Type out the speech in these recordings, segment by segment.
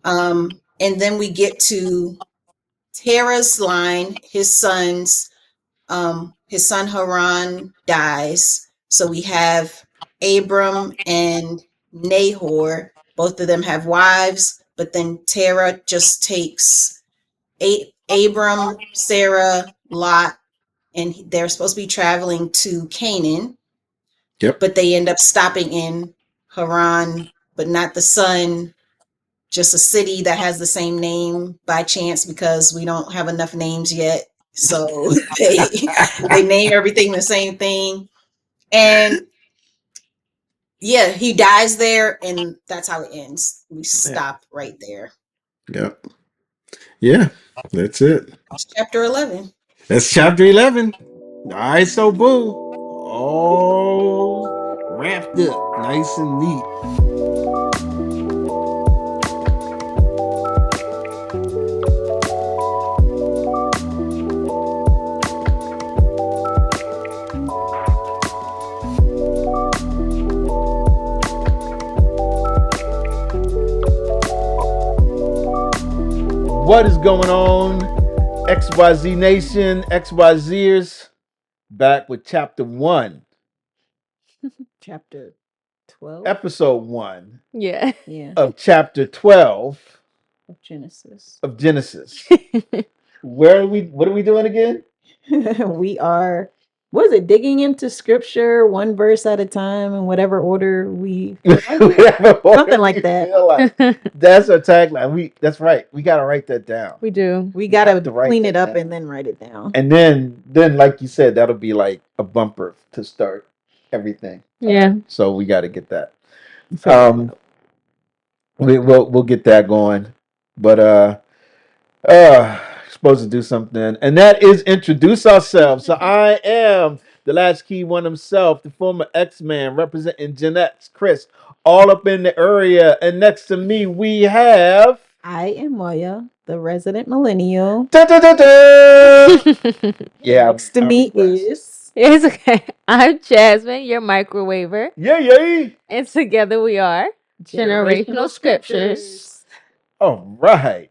And then we get to Terah's line. His son Haran dies. So we have Abram and Nahor. Both of them have wives, but then Terah just takes Abram, Sarah, Lot, and they're supposed to be traveling to Canaan, Yep. but they end up stopping in Haran, but not the son, just a city that has the same name by chance because we don't have enough names yet. So they name everything the same thing. And yeah, he dies there, and that's how it ends. We Yeah. stop right there. Yep. Yeah. That's it. It's chapter 11. That's chapter 11. All right, so boom. All wrapped up. Nice and neat. What is going on? XYZ Nation, XYZers, back with chapter 1, Chapter 12. episode 1 Yeah. Yeah. of chapter 12 Of Genesis. of Genesis. What are we doing again? We are, what is it, digging into scripture one verse at a time in whatever order we feel like. Something like that. That's our tagline. That's right. We gotta write that down. We do. We gotta have to write clean that it up down. and then write it down. And then like you said, that'll be like a bumper to start everything. Yeah. So we got to get that. We'll get that going. But supposed to do something, and that is introduce ourselves. So I am the latchkey one himself, the former X-Man, representing Gen X, Chris, all up in the area. And next to me we have I am Moya, the resident millennial. Da, da, da, da. Yeah. Next to me is It's okay. I'm Jasmine, your microwaver. Yeah. And together we are Generational Scriptures. All right.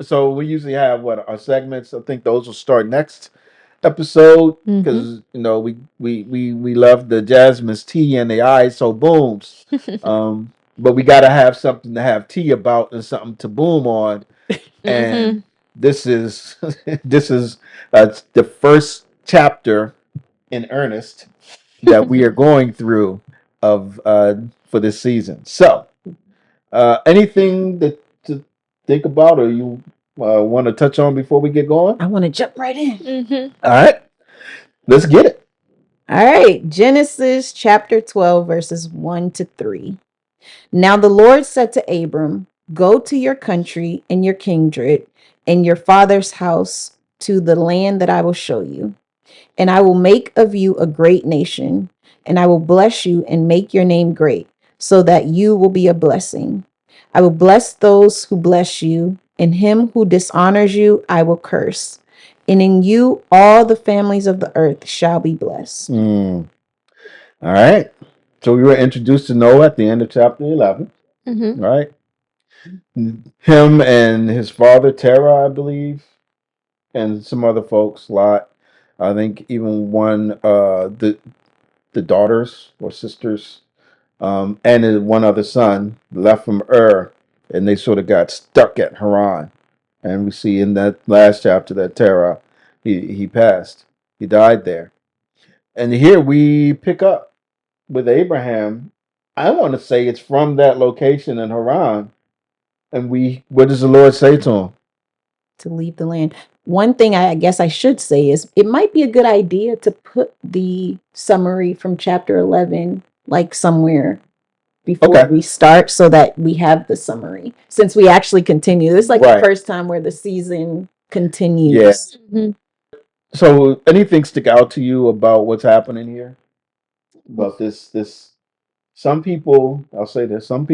So we usually have what our segments. I think those will start next episode because we love the Jasmine's tea and the eyes so booms. But we gotta have something to have tea about and something to boom on. And this is this is the first chapter in earnest that we are going through of for this season. So anything to think about or you want to touch on before we get going? I want to jump right in. All right, let's get it. All right, Genesis chapter 12, verses 1 to 3. Now the Lord said to Abram, go to your country and your kindred and your father's house to the land that I will show you. And I will make of you a great nation, and I will bless you and make your name great, so that you will be a blessing. I will bless those who bless you, and him who dishonors you I will curse. And in you all the families of the earth shall be blessed. All right. So we were introduced to Noah at the end of chapter 11. Right? Him and his father, Terah, I believe, and some other folks, Lot. I think even one, the daughters or sisters, and then one other son left from and they sort of got stuck at Haran. And we see in that last chapter that Terah, he passed. He died there. And here we pick up with Abraham. I want to say it's from that location in Haran. And what does the Lord say to him? To leave the land. One thing I guess I should say is it might be a good idea to put the summary from chapter 11 like somewhere before we start so that we have the summary. Since we actually continue. This is like the first time where the season continues. Yeah. So anything stick out to you about what's happening here? About this some people, I'll say this, I'll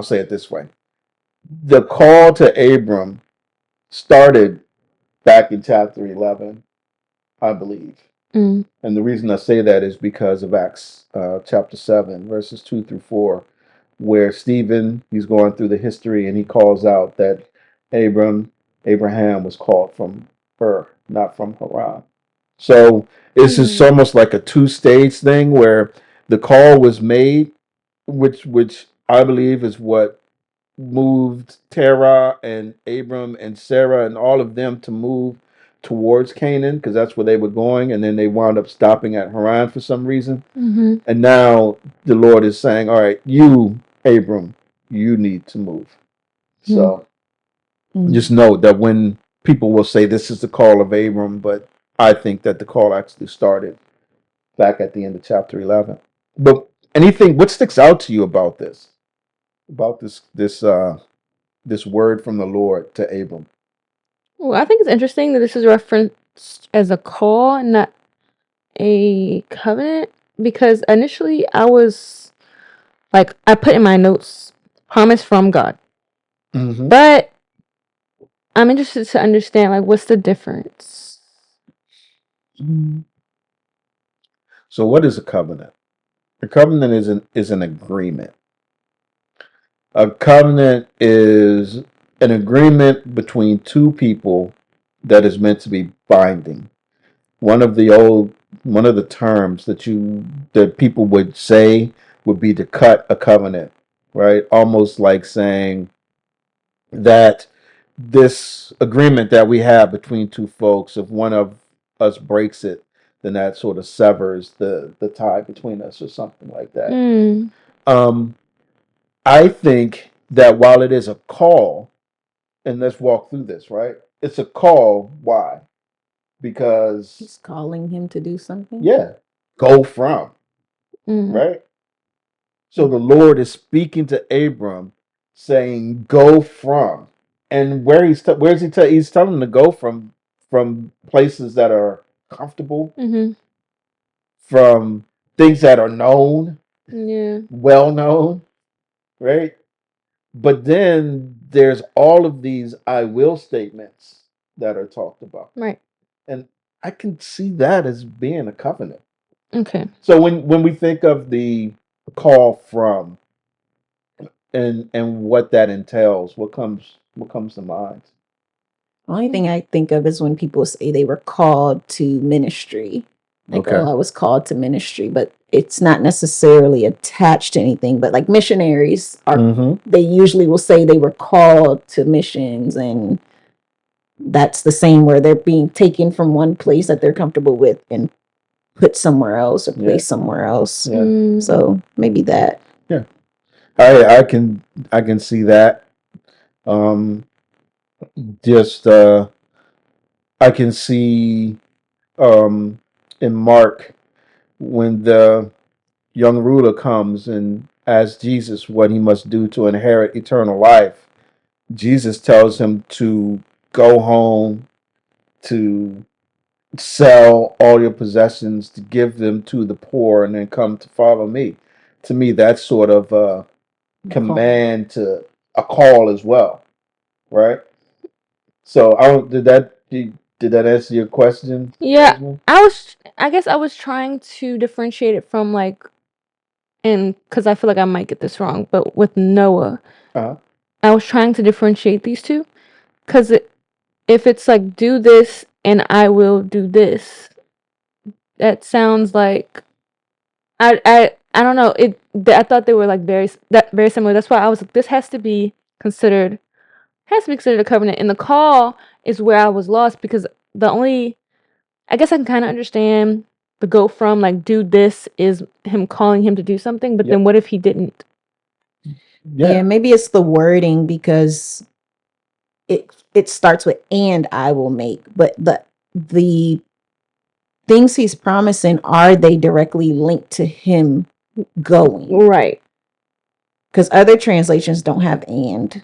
say it this way. The call to Abram started back in chapter 11, I believe. And the reason I say that is because of Acts chapter 7, verses 2 through 4, where Stephen, he's going through the history and he calls out that Abraham was called from Ur, not from Haran. So it's just almost like a two-stage thing where the call was made, which I believe is what moved Terah and Abram and Sarah and all of them to move towards Canaan because that's where they were going, and then they wound up stopping at Haran for some reason. And now the Lord is saying, "All right, you, Abram, you need to move." So just note that when people will say this is the call of Abram, but I think that the call actually started back at the end of chapter 11. But anything, what sticks out to you about this? About this word from the Lord to Abram? Well, I think it's interesting that this is referenced as a call, not a covenant, because initially I was like, I put in my notes, promise from God. Mm-hmm. But I'm interested to understand, like, what's the difference? So what is a covenant? A covenant is an agreement. A covenant is an agreement between two people that is meant to be binding. One of the terms that people would say would be to cut a covenant, right? Almost like saying that this agreement that we have between two folks, if one of us breaks it, then that sort of severs the tie between us or something like that. I think that while it is a call, and let's walk through this, right? It's a call. Why? Because He's calling him to do something. yeah, go from, right? So the Lord is speaking to Abram, saying, "Go from," and where's he? He's telling him to go from places that are comfortable, from things that are known, well known, right? But then there's all of these "I will" statements that are talked about, Right. and I can see that as being a covenant. Okay. So when we think of the call from and what that entails, what comes to mind? The only thing I think of is when people say they were called to ministry. Like, Okay. oh, I was called to ministry, but it's not necessarily attached to anything. But like missionaries are, they usually will say they were called to missions, and that's the same where they're being taken from one place that they're comfortable with and put somewhere else or placed somewhere else. Yeah. So maybe that. Yeah. I can see that. Just I can see in Mark when the young ruler comes and asks Jesus what he must do to inherit eternal life. Jesus tells him to go home, to sell all your possessions, to give them to the poor, and then come to follow me. To me, that's sort of a command to a call as well, right? So I don't did that answer your question? Yeah, I guess I was trying to differentiate it from like, and because I feel like I might get this wrong, but with Noah, I was trying to differentiate these two, because if it's like do this and I will do this, that sounds like I don't know. I thought they were like very similar. That's why I was like, this has to be considered a covenant. And the call is where I was lost, because I guess I can kind of understand the go from like do this is him calling him to do something, but then what if he didn't? Yeah, maybe it's the wording, because it starts with "and I will make," but the things he's promising, are they directly linked to him going? Right. Because other translations don't have "and."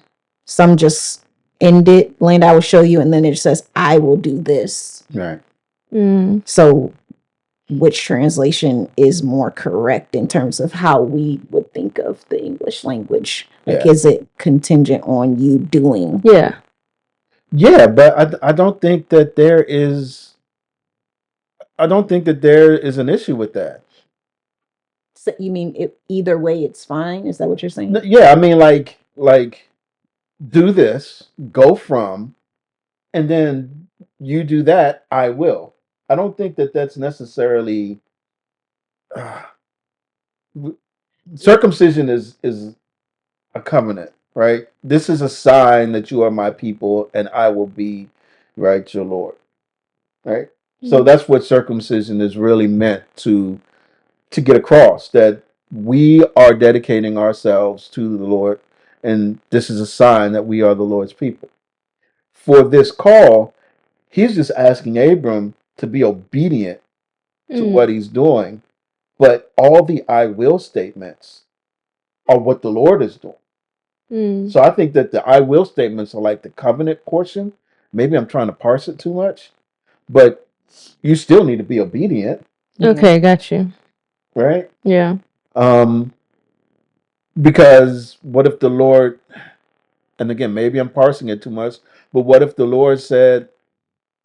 Some just end it, land I will show you, and then it says I will do this. Right. So which translation is more correct in terms of how we would think of the English language? Like, is it contingent on you doing? Yeah. Yeah, but I don't think that there is. I don't think that there is an issue with that. So you mean either way it's fine? Is that what you're saying? Yeah, I mean, like do this, go from, and then you do that. I will. I don't think that that's necessarily uh, circumcision is a covenant, right? This is a sign that you are my people, and I will be, right, your Lord, right? So that's what circumcision is really meant to get across, that we are dedicating ourselves to the Lord, and this is a sign that we are the Lord's people. For this call, he's just asking Abram to be obedient to what he's doing, but all the I will statements are what the Lord is doing. So I think that the I will statements are like the covenant portion. Maybe I'm trying to parse it too much, but you still need to be obedient. Okay, got you. Right? Yeah. Because what if the Lord, and again, maybe I'm parsing it too much, but what if the Lord said,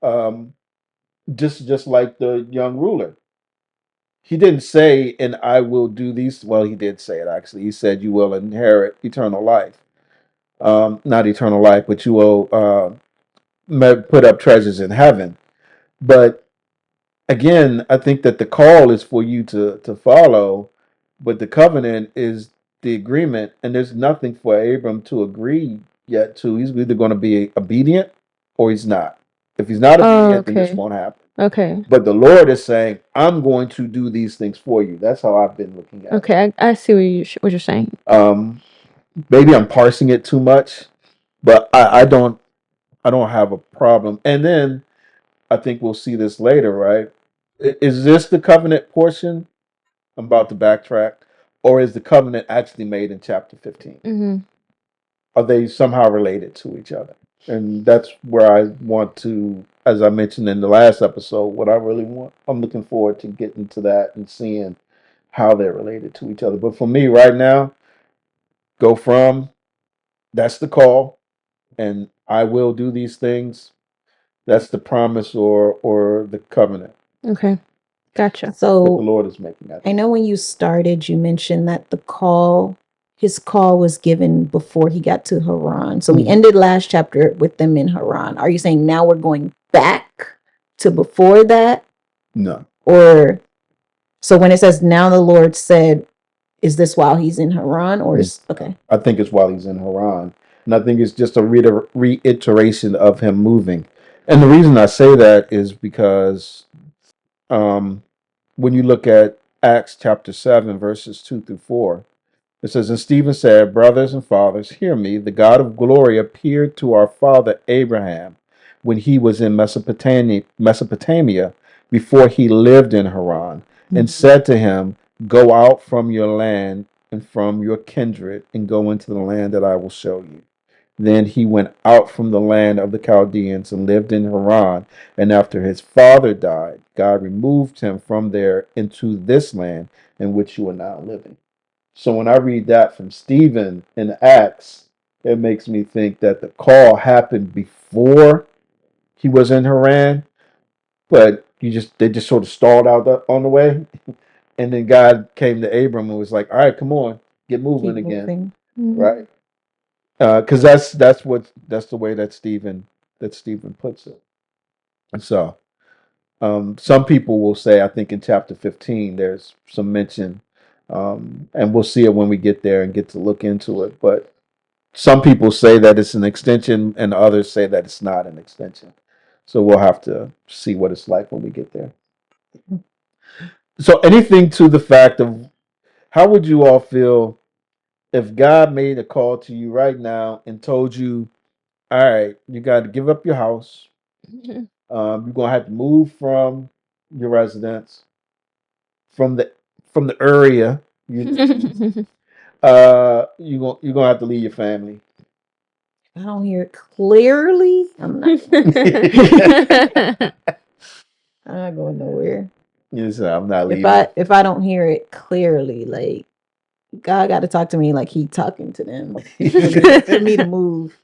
um, just like the young ruler, he didn't say, and I will do these. Well, he did say it actually. He said, you will inherit eternal life. Not eternal life, but you will put up treasures in heaven. But again, I think that the call is for you to follow, but the covenant is the agreement, and there's nothing for Abram to agree yet to. He's either going to be obedient or he's not. If he's not obedient, then this won't happen. Okay. But the Lord is saying, I'm going to do these things for you. That's how I've been looking at it. Okay, I see what you're saying. Maybe I'm parsing it too much, but I don't have a problem. And then I think we'll see this later, right? Is this the covenant portion? I'm about to backtrack. Or is the covenant actually made in chapter 15? Are they somehow related to each other? And that's where I want to, as I mentioned in the last episode, what I really want. I'm looking forward to getting to that and seeing how they're related to each other. But for me right now, go from, that's the call, and I will do these things. That's the promise or the covenant. Okay. Gotcha. That the So Lord is making. I know when you started, you mentioned that his call was given before he got to Haran. So we ended last chapter with them in Haran. Are you saying now we're going back to before that? No. Or so when it says now the Lord said, is this while he's in Haran or is okay? I think it's while he's in Haran. And I think it's just a reiteration of him moving. And the reason I say that is because when you look at Acts chapter 7, verses 2 through 4, it says, and Stephen said, brothers and fathers, hear me. The God of glory appeared to our father Abraham when he was in Mesopotamia before he lived in Haran, and said to him, go out from your land and from your kindred and go into the land that I will show you. Then he went out from the land of the Chaldeans and lived in Haran. And after his father died, God removed him from there into this land in which you are now living. So when I read that from Stephen in Acts, it makes me think that the call happened before he was in Haran, but they just sort of stalled out on the way. And then God came to Abram and was like, all right, come on, get moving again. Right? Because that's the way that Stephen puts it. And so some people will say, I think in chapter 15 there's some mention, and we'll see it when we get there and get to look into it. But some people say that it's an extension, and others say that it's not an extension. So we'll have to see what it's like when we get there. So anything to the fact of how would you all feel if God made a call to you right now and told you, all right, you got to give up your house. You're gonna have to move from your residence, from the area. You're gonna have to leave your family. I don't hear it clearly. I'm not going nowhere. Yes, I'm not leaving. If I don't hear it clearly, like God got to talk to me like he talking to them for me to move.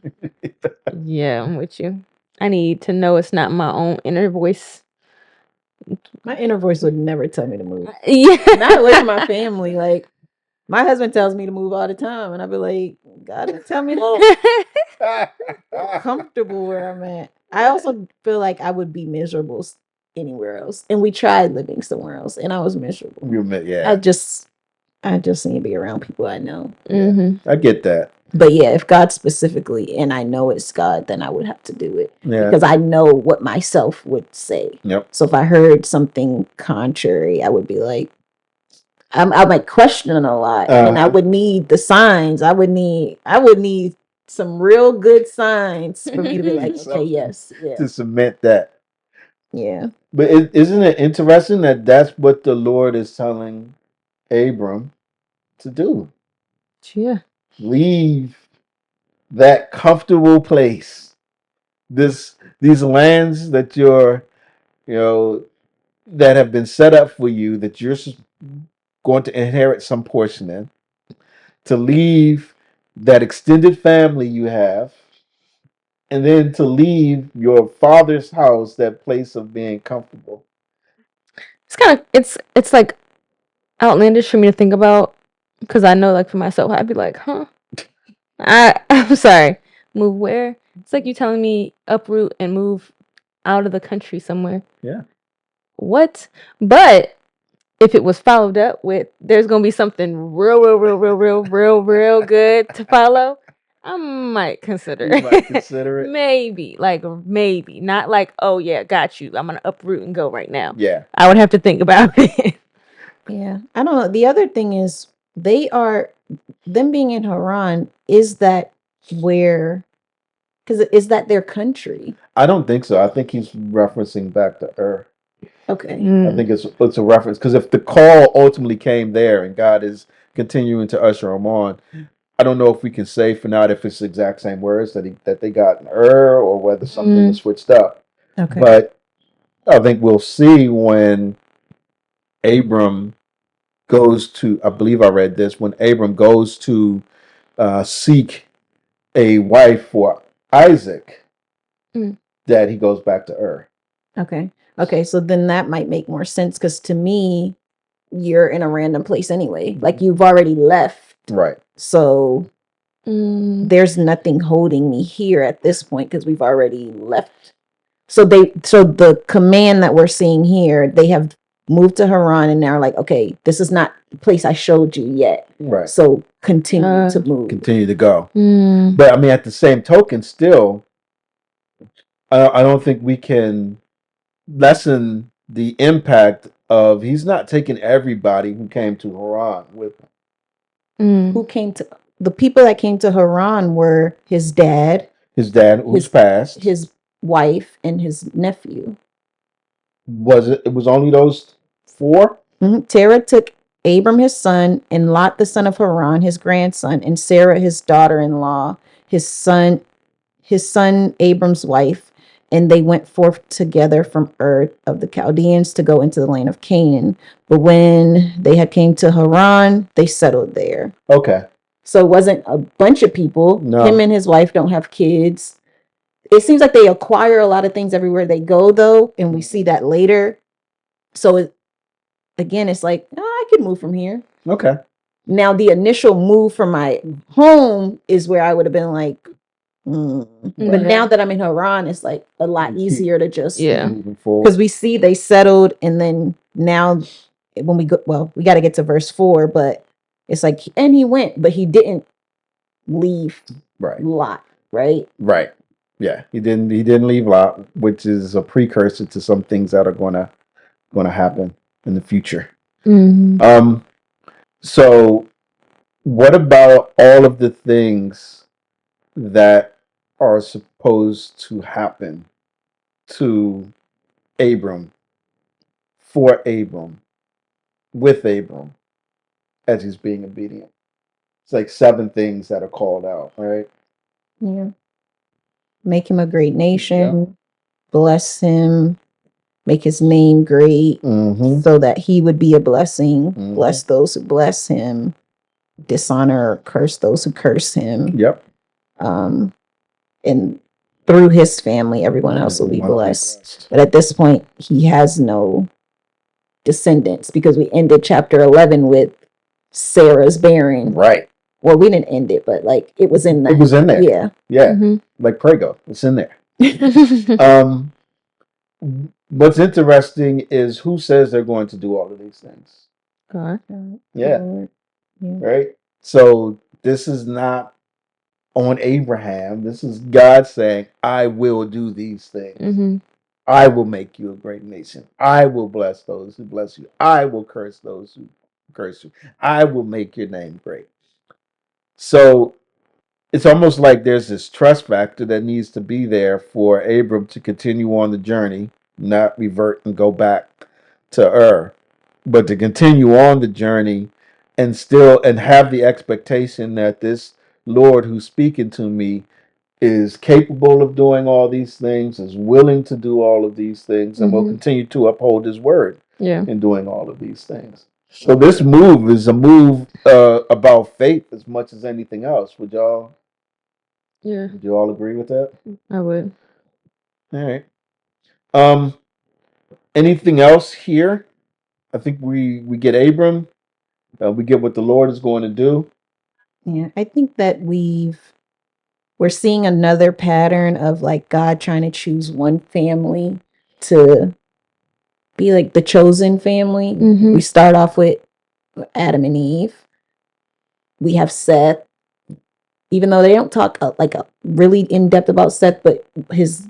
Yeah, I'm with you. I need to know it's not my own inner voice. My inner voice would never tell me to move. Yeah. Not away from my family. Like, my husband tells me to move all the time, and I'd be like, God didn't tell me that. I'm comfortable where I'm at. I also feel like I would be miserable anywhere else. And we tried living somewhere else, and I was miserable. Yeah. I just need to be around people I know. Mm-hmm. I get that. But yeah, if God specifically, and I know it's God, then I would have to do it. Yeah. Because I know what myself would say. Yep. So if I heard something contrary, I would be like, I might question it a lot, and I would need the signs. I would need some real good signs for me to be like, okay, yes, yeah, to cement that. yeah. But isn't it interesting that that's what the Lord is telling Abram to do? Yeah. Leave that comfortable place. These lands that that have been set up for you, that you're going to inherit some portion in, to leave that extended family you have, and then to leave your father's house, that place of being comfortable. It's kind of it's like outlandish for me to think about, because I know, like, for myself, I'd be like, huh? I'm sorry. Move where? It's like you telling me uproot and move out of the country somewhere. Yeah. What? But if it was followed up with, there's gonna be something real good to follow, I might consider. You might consider it. Maybe, not like, oh yeah, got you, I'm gonna uproot and go right now. Yeah. I would have to think about it. Yeah, I don't know. The other thing is them being in Haran, is that where, because is that their country? I don't think so. I think he's referencing back to Ur. Okay. I think it's a reference, because if the call ultimately came there and God is continuing to usher them on, I don't know if we can say for now if it's the exact same words that they got in Ur, or whether something is switched up. Okay. But I think we'll see when Abram goes to, I believe I read this, when Abram goes to seek a wife for Isaac, that he goes back to Ur. Okay, so then that might make more sense, because to me, you're in a random place anyway. Like, you've already left. Right. So there's nothing holding me here at this point, because we've already left. So the command that we're seeing here, they have moved to Haran, and they're like, okay, this is not the place I showed you yet. Right. So continue to move. Continue to go. But I mean, at the same token, still, I don't think we can lessen the impact of, he's not taking everybody who came to Haran with him. Who came to, the people that came to Haran were his dad, who's passed, his wife, and his nephew. It was only those 4? Terah took Abram his son, and Lot the son of Haran his grandson, and Sarah his daughter-in-law, his son Abram's wife, and they went forth together from Ur of the Chaldeans to go into the land of Canaan. But when they had came to Haran, they settled there. Okay. So it wasn't a bunch of people. No. Him and his wife don't have kids. It seems like they acquire a lot of things everywhere they go, though, and we see that later. So it's like, I could move from here. Okay. Now, the initial move from my home is where I would have been like, But now that I'm in Haran, it's like a lot easier to just, because we see they settled, and then now when we go, well, we got to get to verse 4, but it's like, and he went, but he didn't leave Lot, right? Right. Yeah, he didn't leave Lot, which is a precursor to some things that are gonna happen in the future. So what about all of the things that are supposed to happen to Abram, for Abram, with Abram, as he's being obedient? It's like 7 things that are called out, right? Yeah. Make him a great nation, bless him, make his name great, so that he would be a blessing, bless those who bless him, dishonor or curse those who curse him. Yep. And through his family, everyone else will be blessed. But at this point, he has no descendants, because we ended chapter 11 with Sarah's bearing. Right. Well, we didn't end it, but like it was in that. It was in there. Yeah. Yeah. Like Prego. It's in there. What's interesting is who says they're going to do all of these things. God. Yeah. Right. So this is not on Abraham. This is God saying, I will do these things. I will make you a great nation. I will bless those who bless you. I will curse those who curse you. I will make your name great. So it's almost like there's this trust factor that needs to be there for Abram to continue on the journey, not revert and go back to Ur, but to continue on the journey and still and have the expectation that this Lord who's speaking to me is capable of doing all these things, is willing to do all of these things, and will continue to uphold his word in doing all of these things. So this move is a move about faith as much as anything else. Would y'all agree with that? I would. All right. Anything else here? I think we get Abram. We get what the Lord is going to do. Yeah, I think that we're seeing another pattern of like God trying to choose one family to be like the chosen family. We start off with Adam and Eve. We have Seth, even though they don't talk really in depth about Seth, but his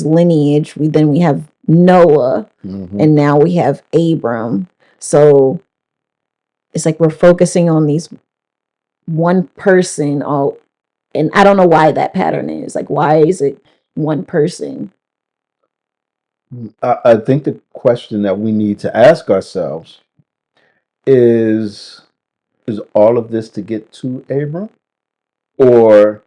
lineage. We have Noah, and now we have Abram. So it's like we're focusing on these one person all, and I don't know why that pattern is. Like, why is it one person? I think the question that we need to ask ourselves is all of this to get to Abram? Or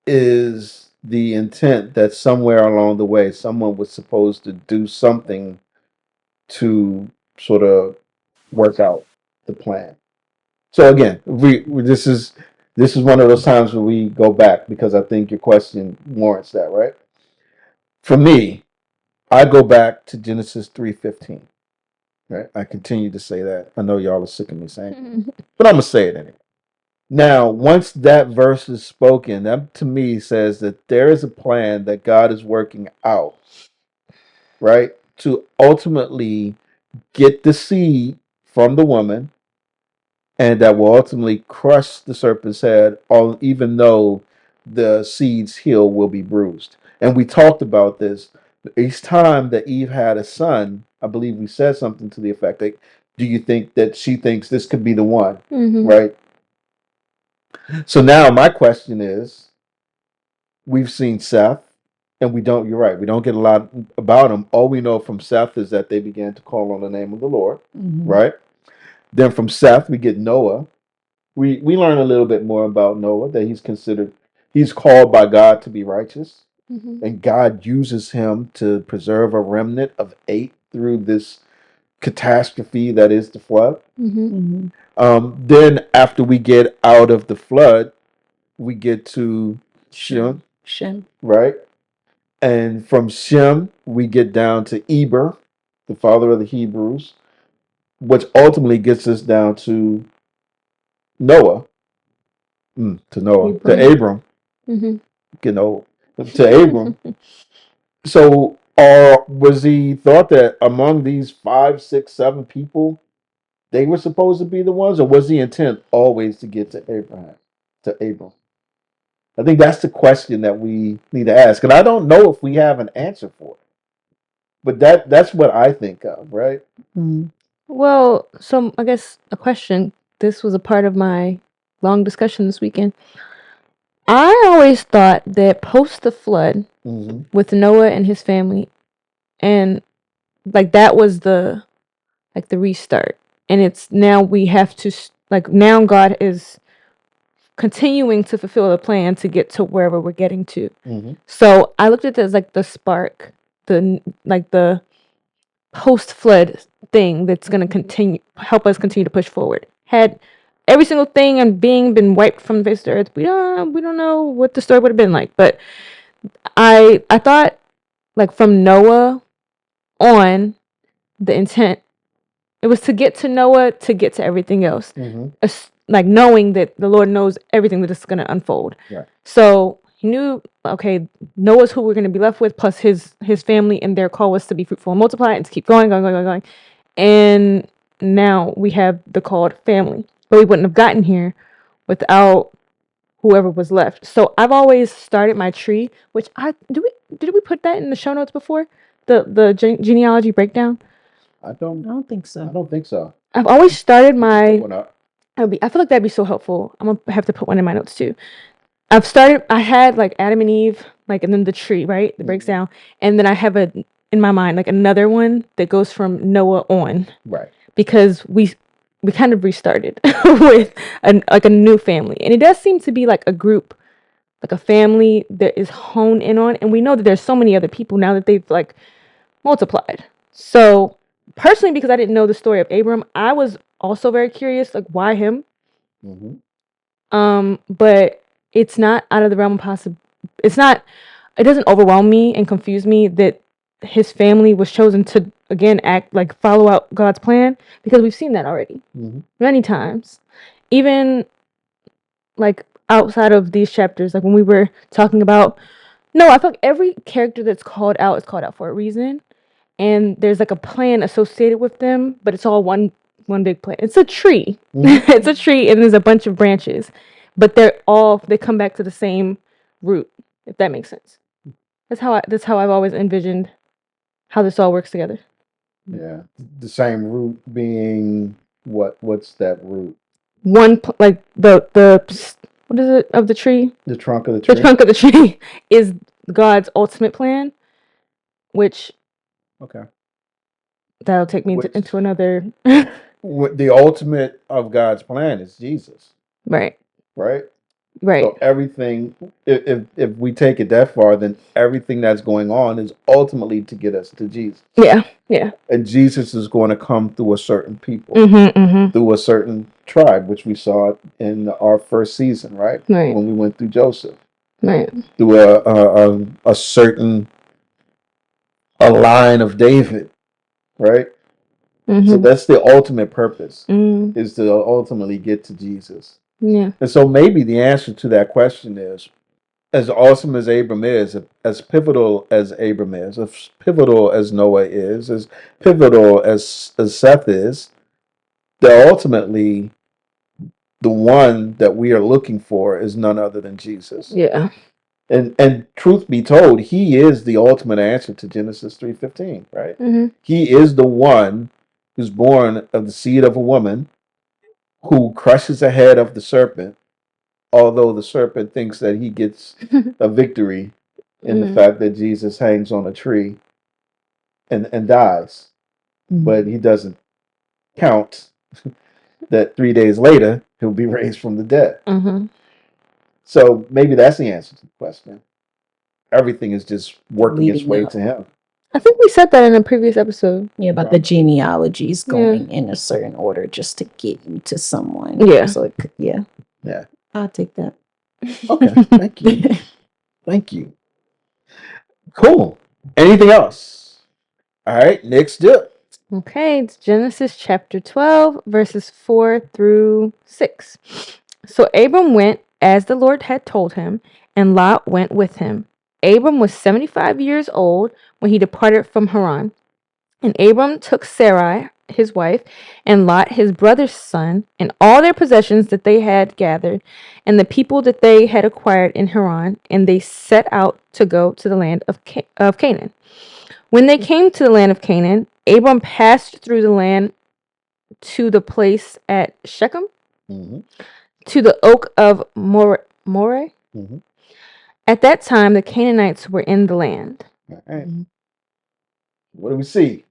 is the intent that somewhere along the way someone was supposed to do something to sort of work out the plan? So again, this is one of those times where we go back because I think your question warrants that, right? For me, I go back to Genesis 3:15. Right? I continue to say that. I know y'all are sick of me saying it, but I'm gonna say it anyway. Now, once that verse is spoken, that to me says that there is a plan that God is working out, right? To ultimately get the seed from the woman, and that will ultimately crush the serpent's head, even though the seed's heel will be bruised. And we talked about this. Each time that Eve had a son, I believe we said something to the effect that, do you think that she thinks this could be the one? Right? So now my question is, we've seen Seth, and you're right, we don't get a lot about him. All we know from Seth is that they began to call on the name of the Lord, right? Then from Seth, we get Noah. We learn a little bit more about Noah, that he's called by God to be righteous, and God uses him to preserve a remnant of 8 through this catastrophe that is the flood. Then after we get out of the flood, we get to Shem, right? And from Shem, we get down to Eber, the father of the Hebrews, which ultimately gets us down to Noah, to Abram, to Abram. So, was he thought that among these 5, 6, 7 people, they were supposed to be the ones, or was the intent always to get to Abram? I think that's the question that we need to ask, and I don't know if we have an answer for it, but that's what I think of, right? Well, so I guess a question. This was a part of my long discussion this weekend. I always thought that post the flood with Noah and his family, and like that was the restart, and it's now we have to now God is continuing to fulfill the plan to get to wherever we're getting to. So I looked at it as like the spark, the post flood thing that's going to help us continue to push forward. Had every single thing and being been wiped from the face of the earth, we don't know what the story would have been like. But I thought, like, from Noah on, the intent It was to get to Noah, to get to everything else. Like knowing that the Lord knows everything that is going to unfold. Right. So he knew, okay, Noah's who we're going to be left with, plus his family, and their call was to be fruitful and multiply and to keep going. And now we have the called family. But we wouldn't have gotten here without whoever was left. So I've always started my tree, which did we put that in the show notes before? The genealogy breakdown? I don't think so. I don't think so. I've always started I feel like that'd be so helpful. I'm gonna have to put one in my notes too. I had like Adam and Eve, like, and then the tree, right? That breaks down. And then I have in my mind, like another one that goes from Noah on. Right. Because we kind of restarted with a new family. And it does seem to be like a group, like a family that is honed in on. And we know that there's so many other people now that they've like multiplied. So personally, because I didn't know the story of Abram, I was also very curious, like, why him? But it's not out of the realm of possible. It doesn't overwhelm me and confuse me that his family was chosen to, again, follow out God's plan, because we've seen that already many times. Even like outside of these chapters, like when we were talking about, I feel like every character that's called out is called out for a reason. And there's like a plan associated with them, but it's all one big plan. It's a tree. It's a tree, and there's a bunch of branches, but they come back to the same root, if that makes sense. That's how I've always envisioned how this all works together. Yeah, the same root being what's that root? Like the what is it of the tree? The trunk of the tree. The trunk of the tree is God's ultimate plan, which that'll take me into another. The ultimate of God's plan is Jesus. Right. So everything, if we take it that far, then everything that's going on is ultimately to get us to Jesus. Yeah. And Jesus is going to come through a certain people, through a certain tribe, which we saw in our first season, right? When we went through Joseph. Right. Through a certain line of David, right? So that's the ultimate purpose, is to ultimately get to Jesus. Yeah. And so maybe the answer to that question is, as awesome as Abram is, as pivotal as Abram is, as pivotal as Noah is, as pivotal as Seth is, they're ultimately the one that we are looking for is none other than Jesus. Yeah. And truth be told, he is the ultimate answer to Genesis 3:15, right? He is the one who's born of the seed of a woman, who crushes the head of the serpent, although the serpent thinks that he gets a victory in the fact that Jesus hangs on a tree and dies. But he doesn't count that 3 days later he'll be raised from the dead. So maybe that's the answer to the question. Everything is just working its way to him. I think we said that in a previous episode. Yeah, about the genealogies going in a certain order just to get you to someone. Yeah. So Yeah. I'll take that. Okay. Thank you. Thank you. Cool. Anything else? All right. Next up. Okay, it's Genesis chapter 12, verses 4 through 6. So Abram went as the Lord had told him, and Lot went with him. Abram was 75 years old when he departed from Haran. And Abram took Sarai, his wife, and Lot, his brother's son, and all their possessions that they had gathered, and the people that they had acquired in Haran, and they set out to go to the land of Canaan. When they came to the land of Canaan, Abram passed through the land to the place at Shechem, to the oak of Moreh. At that time, the Canaanites were in the land. All right. What do we see?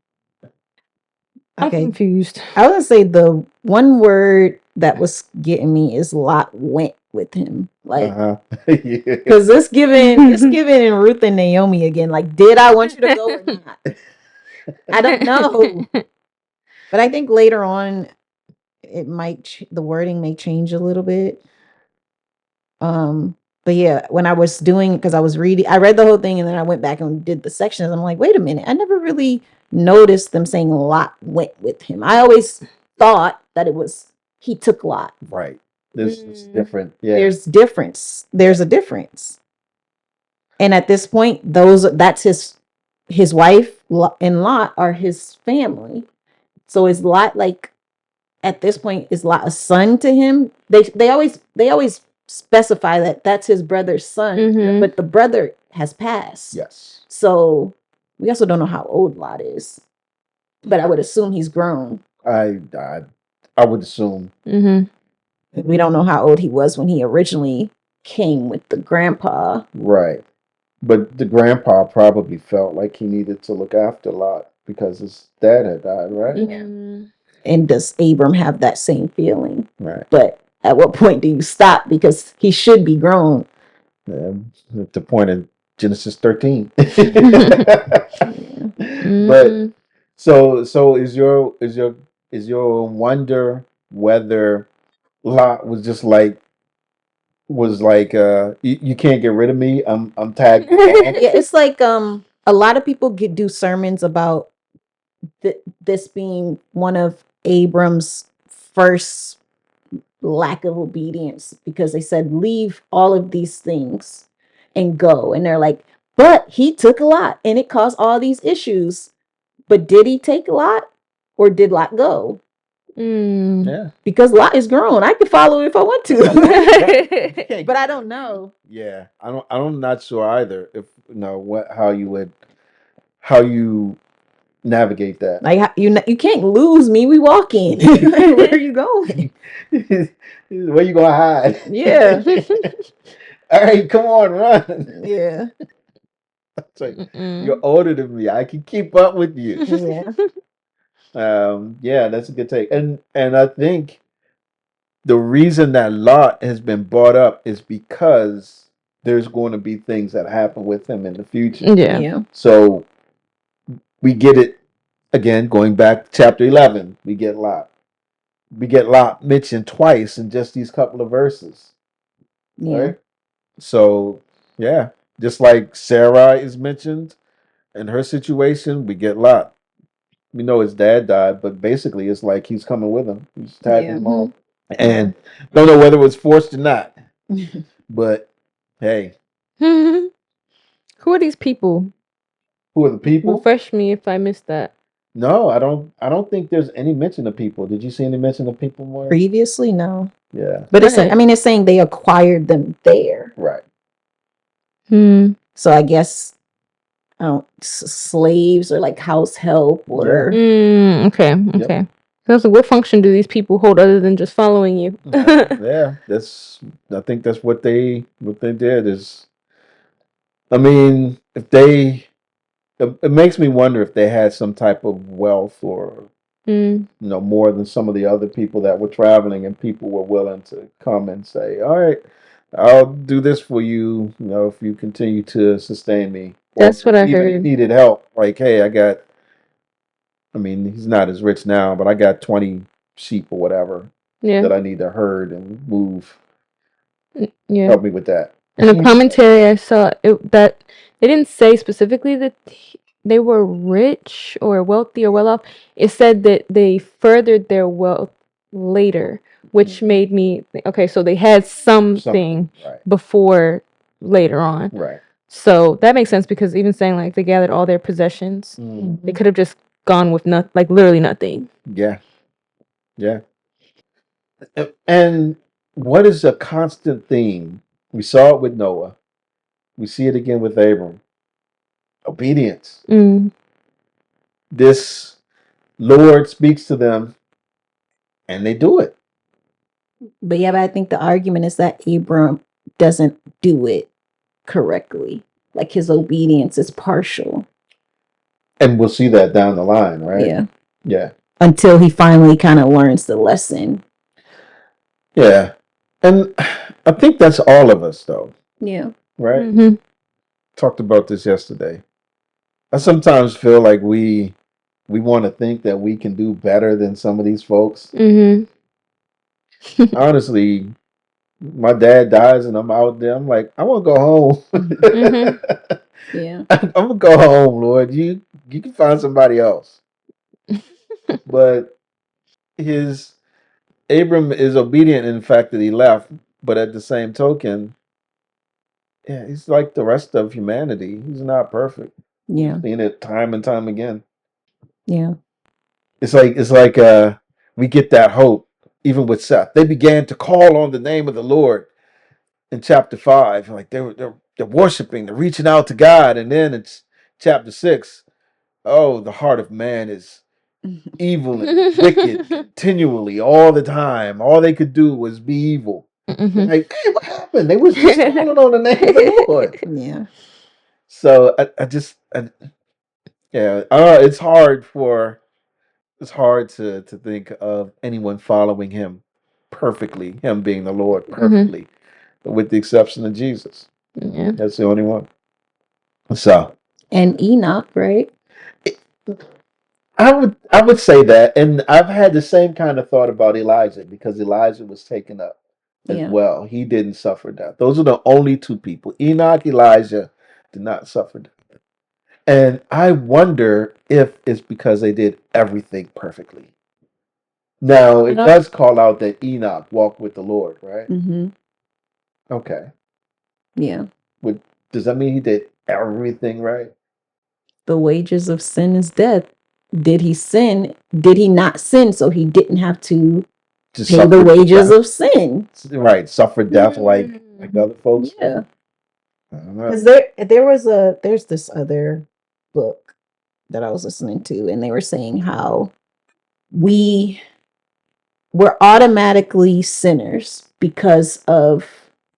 I'm confused. I was gonna say the one word that was getting me is Lot went with him. Like, because it's given in Ruth and Naomi again. Like, did I want you to go or not? I don't know. But I think later on, it might the wording may change a little bit. But yeah, when I was doing, because I was reading, I read the whole thing and then I went back and did the sections. I'm like, wait a minute, I never really notice them saying Lot went with him. I always thought that it was he took Lot. Right. This is different. Yeah. There's difference. There's a difference. And at this point, that's his wife and Lot are his family. So is Lot like at this point is Lot a son to him? They always specify that that's his brother's son, but the brother has passed. Yes. So we also don't know how old Lot is, but I would assume he's grown. I would assume. We don't know how old he was when he originally came with the grandpa. Right. But the grandpa probably felt like he needed to look after Lot because his dad had died, right? Yeah. And does Abram have that same feeling? Right. But at what point do you stop? Because he should be grown. At the point in Genesis 13. Yeah. But so is your wonder whether Lot was just like you can't get rid of me. I'm tagged. Yeah, it's like a lot of people do sermons about this being one of Abram's first lack of obedience because they said leave all of these things and go, and they're like, but he took a lot and it caused all these issues. But did he take a lot or did Lot go? Yeah, because Lot is grown. I could follow if I want to, but I don't know. Yeah, I'm not sure either. If how you navigate that. Like you can't lose me. We walking. Where are you going? Where you gonna hide? Yeah. All right, come on, run. Yeah. It's like you're older than me. I can keep up with you. Yeah, that's a good take. And I think the reason that Lot has been brought up is because there's going to be things that happen with him in the future. Yeah. So we get it again, going back to chapter 11. We get Lot mentioned twice in just these couple of verses. Yeah. Right? So yeah, just like Sarai is mentioned in her situation, we get Lot. We know his dad died, but basically it's like he's coming with him. He's tagging him home. And don't know whether it was forced or not. But hey. Who are these people? Who are the people? Refresh me if I missed that. No, I don't think there's any mention of people. Did you see any mention of people more? Previously, no. Yeah. But it's saying they acquired them there. Right. So I guess slaves or like house help or okay. Yep. So what function do these people hold other than just following you? Yeah, I think that's what they did is, I mean, it makes me wonder if they had some type of wealth or more than some of the other people that were traveling, and people were willing to come and say, all right, I'll do this for you, if you continue to sustain me. That's what I even heard. Needed help. Like, hey, he's not as rich now, but I got 20 sheep or whatever that I need to herd and move. Yeah. Help me with that. In the commentary, I saw that it didn't say specifically that they were rich or wealthy or well off. It said that they furthered their wealth later, which made me think, okay, so they had something before later on. Right. So that makes sense because even saying like they gathered all their possessions, they could have just gone with literally nothing. Yeah. Yeah. And what is a constant theme? We saw it with Noah. We see it again with Abram. Obedience. This Lord speaks to them and they do it. But I think the argument is that Abram doesn't do it correctly. Like his obedience is partial. And we'll see that down the line, right? Yeah. Yeah. Until he finally kind of learns the lesson. Yeah. And I think that's all of us, though. Yeah. Right? Talked about this yesterday. I sometimes feel like we want to think that we can do better than some of these folks. Honestly, my dad dies and I'm out there. I'm like, I want to go home. Yeah. I'm going to go home, Lord. You You can find somebody else. But Abram is obedient in the fact that he left, but at the same token, yeah, he's like the rest of humanity. He's not perfect. Yeah. Seen it time and time again. Yeah. It's like we get that hope even with Seth. They began to call on the name of the Lord in chapter 5. Like they're worshiping, they're reaching out to God, and then it's chapter 6. Oh, the heart of man is evil and wicked continually all the time. All they could do was be evil. Like, hey, what happened? They was just calling on the name of the Lord. Yeah. So it's hard to think of anyone following him perfectly, him being the Lord perfectly, with the exception of Jesus. Yeah. That's the only one. So, And Enoch, right? I would say that, and I've had the same kind of thought about Elijah because Elijah was taken up as Yeah. well. He didn't suffer death. Those are the only two people. Enoch, Elijah did not suffer death. And I wonder if it's because they did everything perfectly. Now, it does call out that Enoch walked with the Lord, right? Mm-hmm. Okay. Yeah. Does that mean he did everything right? The wages of sin is death. Did he sin? Did he not sin so he didn't have to Just pay the wages death. of sin? Right. Suffer death like other folks. Yeah. I don't know. Because there's this other book that I was listening to, and they were saying how we're automatically sinners because of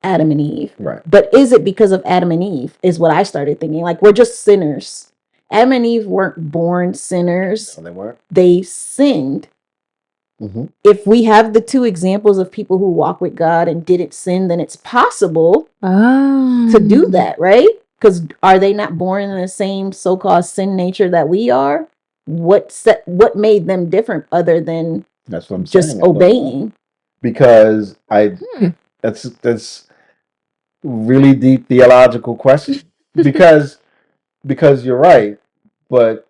Adam and Eve. Right. But is it because of Adam and Eve? Is what I started thinking. Like, we're just sinners. Adam and Eve weren't born sinners. No, they weren't. They sinned. Mm-hmm. If we have the two examples of people who walk with God and didn't sin, then it's possible to do that, right? Because are they not born in the same so-called sin nature that we are? What made them different other than That's what I'm just saying. obeying? Because that's really deep theological question. because you're right, but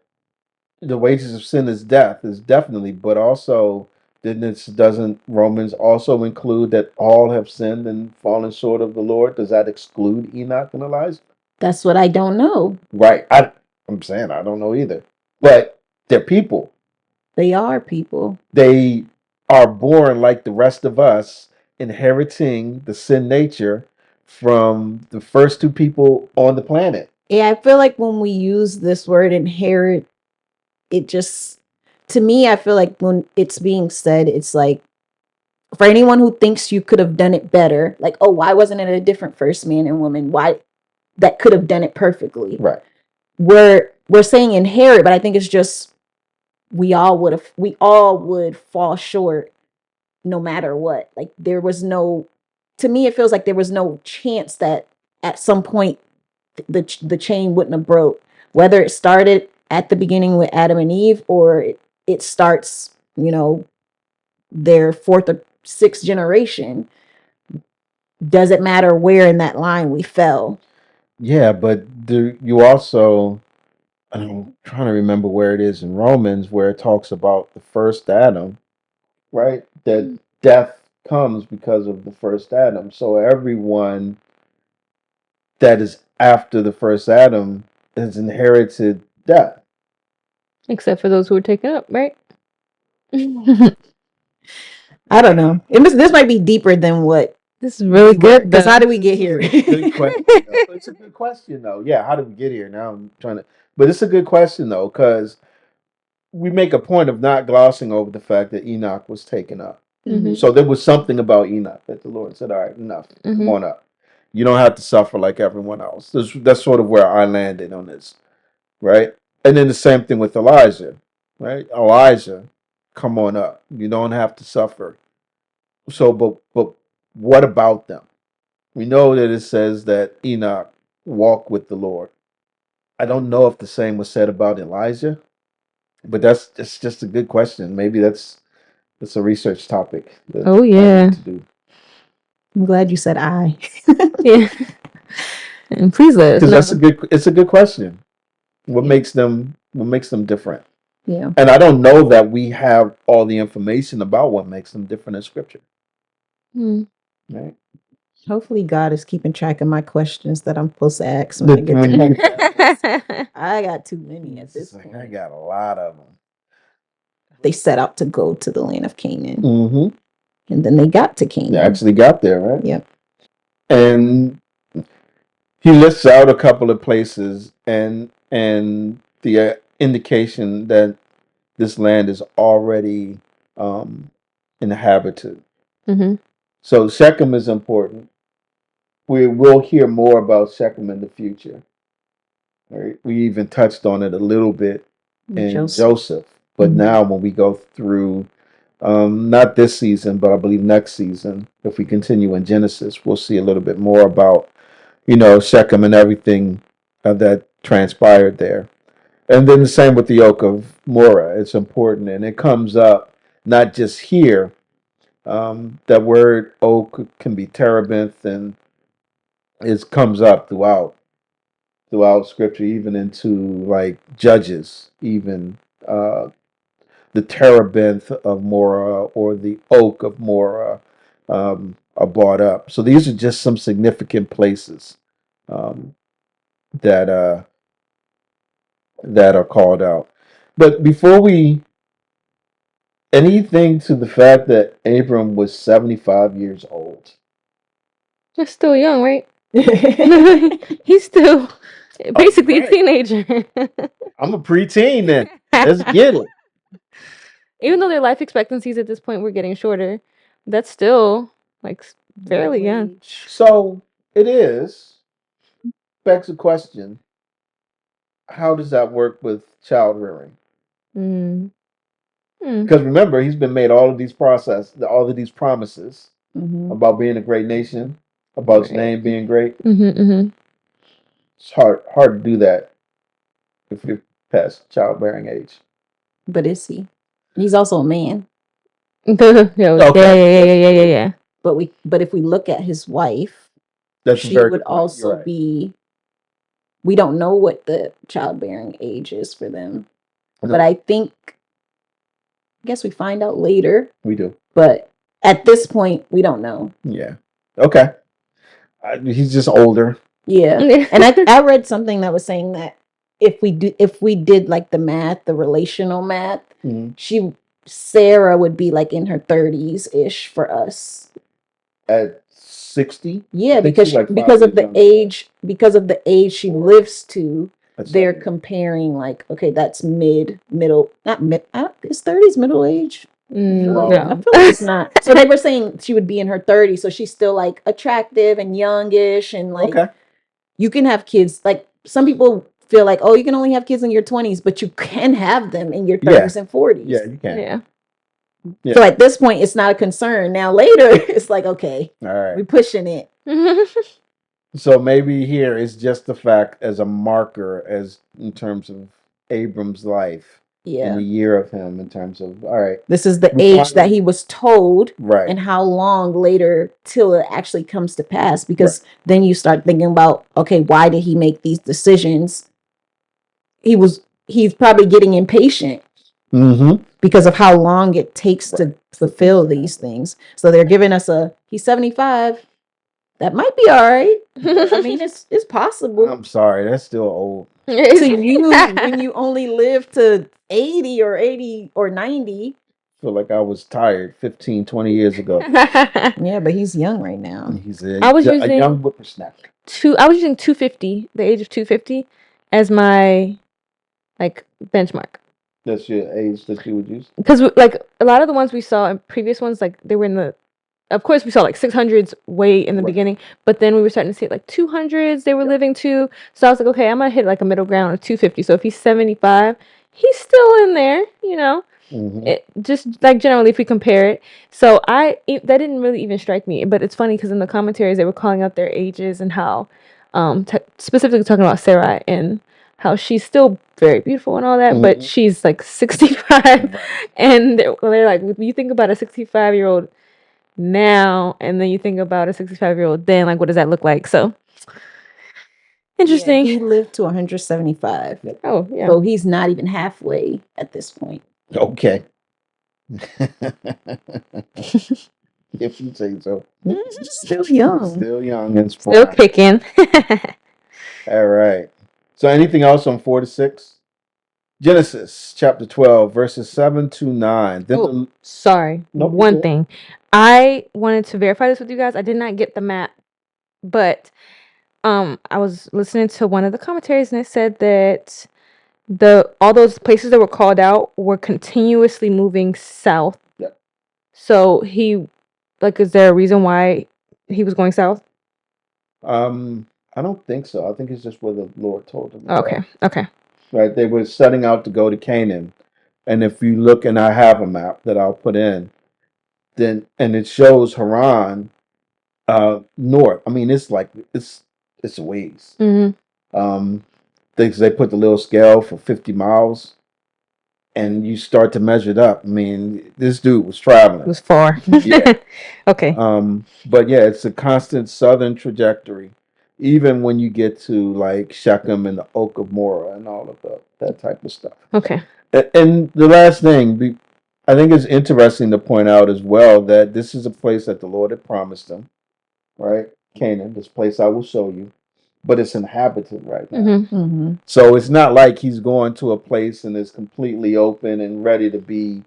the wages of sin is death is definitely, but also doesn't Romans also include that all have sinned and fallen short of the Lord? Does that exclude Enoch and Elijah? That's what I don't know. Right. I'm saying I don't know either. But they're people. They are people. They are born like the rest of us, inheriting the sin nature from the first two people on the planet. Yeah, I feel like when we use this word inherit, it just, to me, I feel like when it's being said, it's like, for anyone who thinks you could have done it better, like, oh, why wasn't it a different first man and woman? Why that could have done it perfectly? Right. We're saying inherit, but I think it's just we all would fall short no matter what. Like, there was no, to me, it feels like there was no chance that at some point the chain wouldn't have broke, whether it started at the beginning with Adam and Eve or it starts, their fourth or sixth generation. Doesn't matter where in that line we fell. Yeah, but you also, I'm trying to remember where it is in Romans where it talks about the first Adam, right? That death comes because of the first Adam. So everyone that is after the first Adam has inherited death. Except for those who were taken up, right? I don't know. This might be deeper than what. This is really good. Because how did we get here? Good question. It's a good question, though. Yeah, how did we get here? Now I'm trying to, but it's a good question though, because we make a point of not glossing over the fact that Enoch was taken up. Mhm. So there was something about Enoch that the Lord said, "All right, enough. Come on up. You don't have to suffer like everyone else." That's sort of where I landed on this, right? And then the same thing with Elijah, right? Elijah, come on up. You don't have to suffer. So, but what about them? We know that it says that Enoch walked with the Lord. I don't know if the same was said about Elijah, but that's just a good question. Maybe that's a research topic. Oh yeah. To do. I'm glad you said I. Yeah. And please let us know. Because it's a good question. What makes them What makes them different? Yeah. And I don't know that we have all the information about what makes them different in Scripture. Right? Hopefully, God is keeping track of my questions that I'm supposed to ask when I get to heaven. I got too many at this point. I got a lot of them. They set out to go to the land of Canaan. Mm-hmm. And then they got to Canaan. They actually got there, right? Yep. And he lists out a couple of places and the indication that this land is already inhabited. Mm-hmm. So Shechem is important. We will hear more about Shechem in the future. Right? We even touched on it a little bit in Joseph. But now when we go through, not this season, but I believe next season, if we continue in Genesis, we'll see a little bit more about, Shechem and everything that transpired there. And then the same with the oak of Morah. It's important, and it comes up not just here. That word oak can be terebinth, and it comes up throughout Scripture, even into like Judges, even the terebinth of Morah or the oak of Morah are brought up. So these are just some significant places that are called out. But before we anything to the fact that Abram was 75 years old. You're still young, right? He's still basically a teenager. I'm a preteen then. Let's get it. Even though their life expectancies at this point were getting shorter, that's still like fairly young. So it is. Begs the question: how does that work with child rearing? Because remember, he's been made all of these promises about being a great nation, about his name being great. It's hard to do that if you're past childbearing age. But is he? He's also a man. Yeah. But if we look at his wife, That's she would also be. We don't know what the childbearing age is for them, but I guess we find out later. We do, but at this point, we don't know. Yeah. Okay. He's just older. Yeah, and I read something that was saying that if we did like the math, the relational math, Sarah would be like in her 30s ish for us. At 60? Yeah, because of the age she lives to, they're comparing like, okay, that's middle, not mid. Is 30s middle age? No. I feel like it's not. So they were saying she would be in her 30s, so she's still like attractive and youngish, and like you can have kids. Like some people feel like, oh, you can only have kids in your 20s, but you can have them in your 30s and 40s. Yeah, you can. Yeah. So at this point, it's not a concern. Now later, it's like, okay, all right, we're pushing it. So maybe here it's just the fact as a marker, as in terms of Abram's life. In the year of him, in terms of, all right, this is the age that he was told, right? And how long later till it actually comes to pass, because then you start thinking about, okay, why did he make these decisions? He's probably getting impatient because of how long it takes to fulfill these things. So they're giving us he's 75. That might be all right. I mean, it's possible. I'm sorry, that's still old. To you, when you only live to 80 or 90. I feel like I was tired 15, 20 years ago. Yeah, but he's young right now. He's a young whippersnapper. I was using 250, the age of 250, as my like benchmark. That's your age that you would use? Because like a lot of the ones we saw in previous ones, like they were in the, of course we saw like 600s way in the beginning, but then we were starting to see like 200s they were living to. So I was like, okay, I'm gonna hit like a middle ground of 250. So if he's 75, he's still in there, It just like generally if we compare it. So that didn't really even strike me, but it's funny because in the commentaries they were calling out their ages and how specifically talking about Sarai and how she's still very beautiful and all that, but she's like 65 and they're like, when you think about a 65-year-old now and then you think about a 65-year-old then, like what does that look like? So Interesting. He lived to 175. Yep. Oh, yeah. So he's not even halfway at this point. Okay. If you say so. Still young. Still young and Still spry. kicking. All right. So anything else on 4 to 6? Genesis chapter 12, verses 7 to 9. Then Oh, sorry. Nope, you're One good. thing. I wanted to verify this with you guys. I did not get the map, but I was listening to one of the commentaries and it said that all those places that were called out were continuously moving south. Yep. So is there a reason why he was going south? I don't think so. I think it's just where the Lord told them. Okay. Okay. Right. They were setting out to go to Canaan. And if you look, and I have a map that I'll put in, and it shows Haran north. I mean, it's like it's a ways. Mm-hmm. They put the little scale for 50 miles, and you start to measure it up. I mean, this dude was traveling. It was far. Yeah. Okay. But yeah, it's a constant southern trajectory, even when you get to like Shechem and the Oak of Morah and all of that type of stuff. Okay. And the last thing, I think it's interesting to point out as well that this is a place that the Lord had promised them, right? Canaan, this place I will show you, but it's inhabited right now. Mm-hmm. So it's not like he's going to a place and it's completely open and ready to be,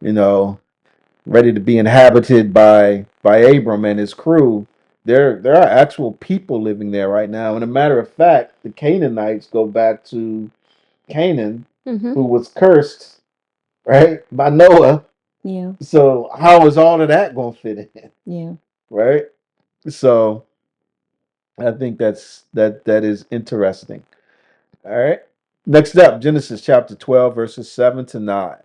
ready to be inhabited by Abram and his crew. There are actual people living there right now. And a matter of fact, the Canaanites go back to Canaan, who was cursed, right, by Noah. Yeah. So how is all of that going to fit in? Yeah. Right? So I think that is interesting. All right. Next up, Genesis chapter 12, verses 7 to 9.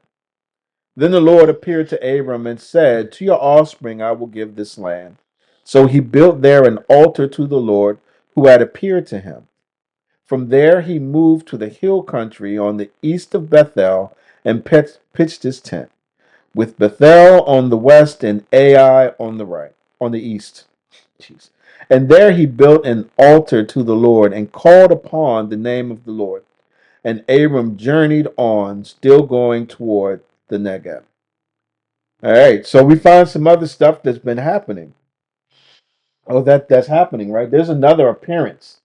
Then the Lord appeared to Abram and said, "To your offspring I will give this land." So he built there an altar to the Lord who had appeared to him. From there he moved to the hill country on the east of Bethel and pitched his tent, with Bethel on the west and Ai on the east. Jeez. And there he built an altar to the Lord and called upon the name of the Lord. And Abram journeyed on, still going toward the Negev. All right, so we find some other stuff that's been happening. Oh, that's happening, right? There's another appearance.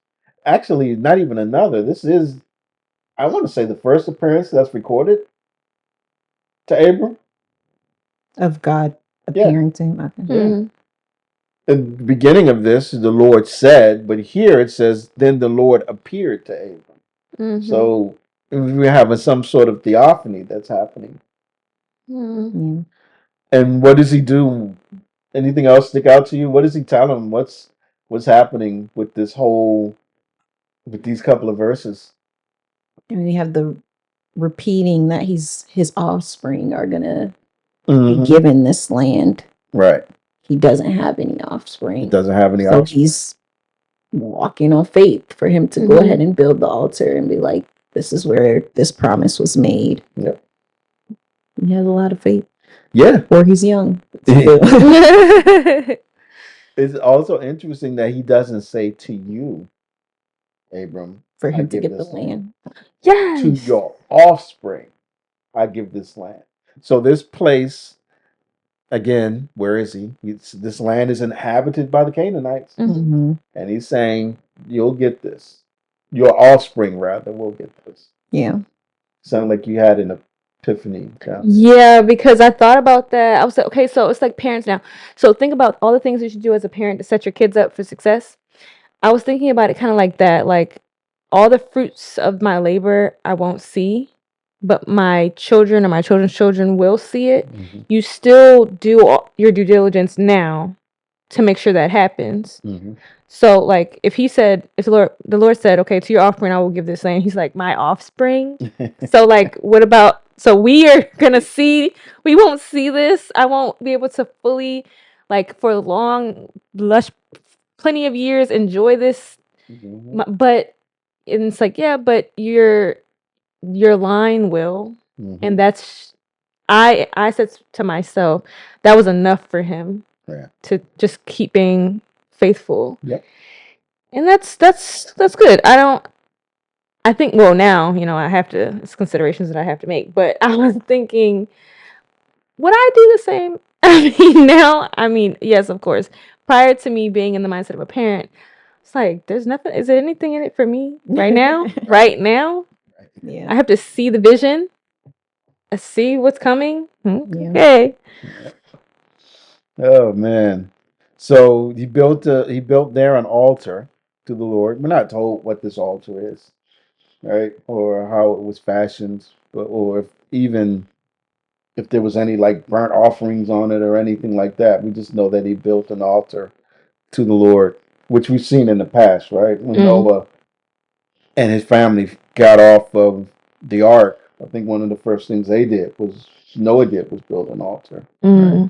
Actually, not even another. This is, I want to say, the first appearance that's recorded to Abram. Of God appearing to him. Okay. Yeah. In the beginning of this, the Lord said, but here it says, then the Lord appeared to Abram. Mm-hmm. So we're having some sort of theophany that's happening. Yeah. And what does he do? Anything else stick out to you? What does he tell him? What's happening with these couple of verses? And we have the repeating that his offspring are gonna Mm-hmm. be given this land. Right. He doesn't have any offspring. He doesn't have any so offspring. He's walking on faith for him to go ahead and build the altar and be like, this is where this promise was made. Yep. He has a lot of faith. Yeah. Or he's young. It's also interesting that he doesn't say to you, Abram, for him to get the land. Yes. To your offspring, I give this land. So this place, again, where is he? This land is inhabited by the Canaanites. Mm-hmm. And he's saying, you'll get this. Your offspring, rather, will get this. Yeah. Sound like you had an epiphany. Yeah, because I thought about that. I was like, okay, so it's like parents now. So think about all the things you should do as a parent to set your kids up for success. I was thinking about it kind of like that. Like all the fruits of my labor I won't see, but my children or my children's children will see it. Mm-hmm. You still do your due diligence now to make sure that happens. Mm-hmm. So like if the Lord said, okay, to your offspring I will give this land, he's like, my offspring. So like what about, so we are gonna see, we won't see this. I won't be able to fully, like for long, lush, plenty of years enjoy this. Mm-hmm. But and it's like, yeah, but your line will. Mm-hmm. And that's, I said to myself, that was enough for him to just keep being faithful. Yep. And that's good. I think, well, now, I have to, it's considerations that I have to make, but I was thinking, would I do the same? Yes, of course. Prior to me being in the mindset of a parent, it's like, there's nothing, is there anything in it for me right now? Right now? Yeah. I have to see the vision, see what's coming. Yeah. Okay. Oh man. So he built there an altar to the Lord. We're not told what this altar is, right? Or how it was fashioned, or if there was any like burnt offerings on it or anything like that. We just know that he built an altar to the Lord, which we've seen in the past, right? When Noah and his family got off of the ark, I think one of the first things Noah did was build an altar. Right?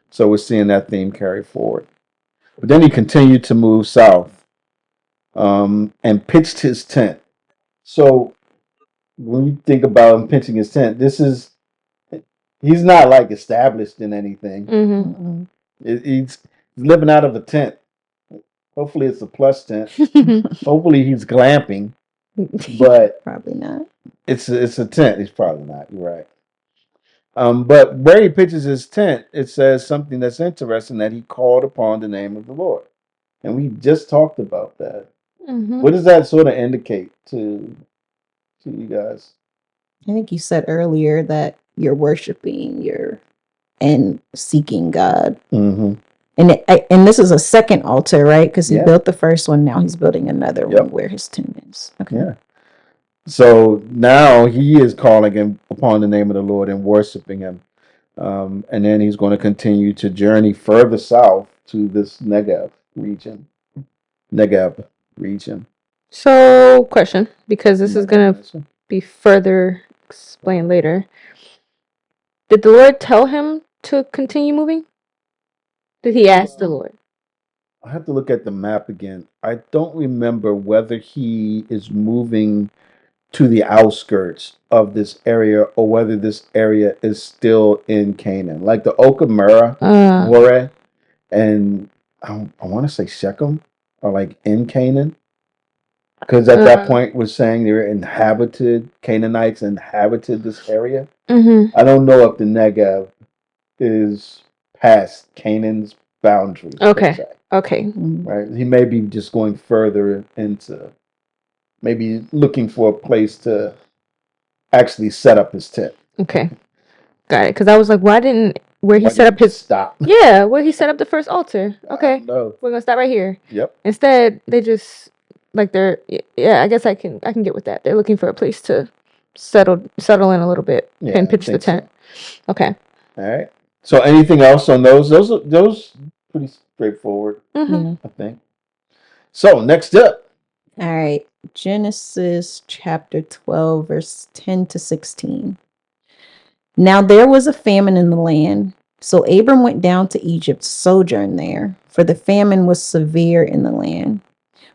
So we're seeing that theme carry forward. But then he continued to move south, and pitched his tent. So when you think about him pitching his tent, he's not like established in anything. He's living out of a tent. Hopefully it's a plush tent. Hopefully he's glamping, but Probably not. it's a tent. He's probably not. You're right. But where he pitches his tent, it says something that's interesting, that he called upon the name of the Lord, and we just talked about that. What does that sort of indicate to you guys? I think you said earlier that you're worshiping and seeking God. Mm-hmm. And this is a second altar, right? Because he Yeah. built the first one. Now he's building another Yep. one where his tent is. Okay. Yeah. So now he is calling upon the name of the Lord and worshiping him. And then he's going to continue to journey further south to this Negev region. So, question, because this is going to be further explained later. Did the Lord tell him to continue moving? Did he ask the Lord? I have to look at the map again. I don't remember whether he is moving to the outskirts of this area or whether this area is still in Canaan. Like the Oak of Moreh, and I want to say Shechem are like in Canaan. Because at that point, we're saying Canaanites inhabited this area. I don't know if the Negev is past Canaan's boundaries. Okay. Right. He may be just going further into, maybe looking for a place to actually set up his tent. Okay. Got it. Because I was like, where he set up the first altar. Okay. We're going to stop right here. Yep. Instead, they just, I guess I can get with that. They're looking for a place to settle in a little bit and pitch the tent. So. Okay. All right. So anything else on those? Those pretty straightforward, I think. So next up. All right. Genesis chapter 12, verse 10 to 16. Now there was a famine in the land. So Abram went down to Egypt to sojourn there, for the famine was severe in the land.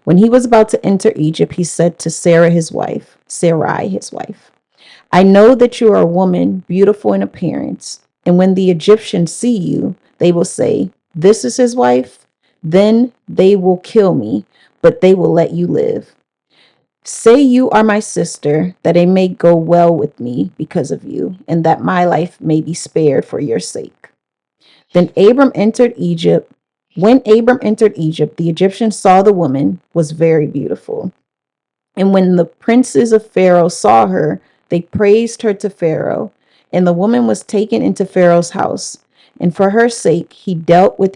When he was about to enter Egypt, he said to Sarai, his wife, I know that you are a woman beautiful in appearance, and when the Egyptians see you, they will say, this is his wife. Then they will kill me, but they will let you live. Say you are my sister, that it may go well with me because of you, and that my life may be spared for your sake. Then Abram entered Egypt. When Abram entered Egypt, the Egyptians saw the woman was very beautiful. And when the princes of Pharaoh saw her, they praised her to Pharaoh. And the woman was taken into Pharaoh's house. And for her sake, he dealt well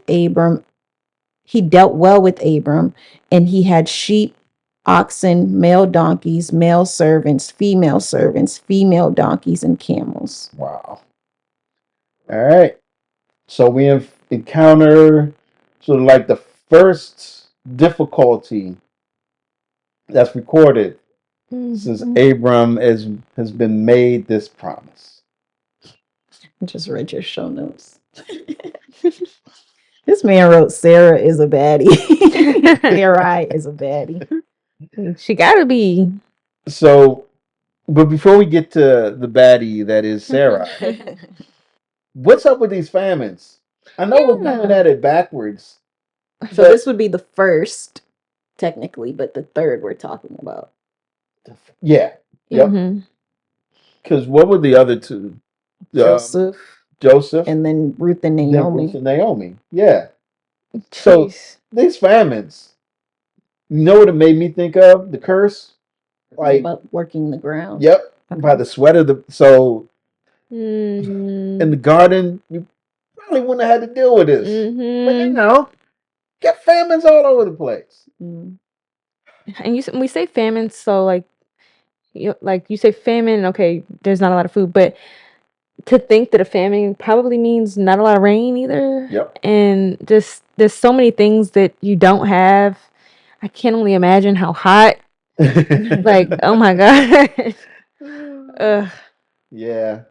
with Abram, and he had sheep, oxen, male donkeys, male servants, female donkeys, and camels. Wow. All right. So we have encountered sort of like the first difficulty that's recorded since Abram has been made this promise. I just read your show notes. This man wrote Sarah is a baddie. Sarai is a baddie. She gotta be. So, but before we get to the baddie that is Sarah, what's up with these famines? I know we're coming at it backwards. So this would be the first technically, but the third we're talking about. Yeah. Yep. Because what were the other two? Joseph. Joseph. And then Ruth and Then Naomi. Ruth and Naomi. Yeah. Jeez. So these famines, you know what it made me think of? The curse? Like about working the ground. Yep. By the sweat of the in the garden, you probably wouldn't have had to deal with this. But you know, get famines all over the place. Mm. And we say famine, so like you say famine, okay, there's not a lot of food, but to think that a famine probably means not a lot of rain either. Yep. And just there's so many things that you don't have. I can only imagine how hot. Like, oh my god. Yeah.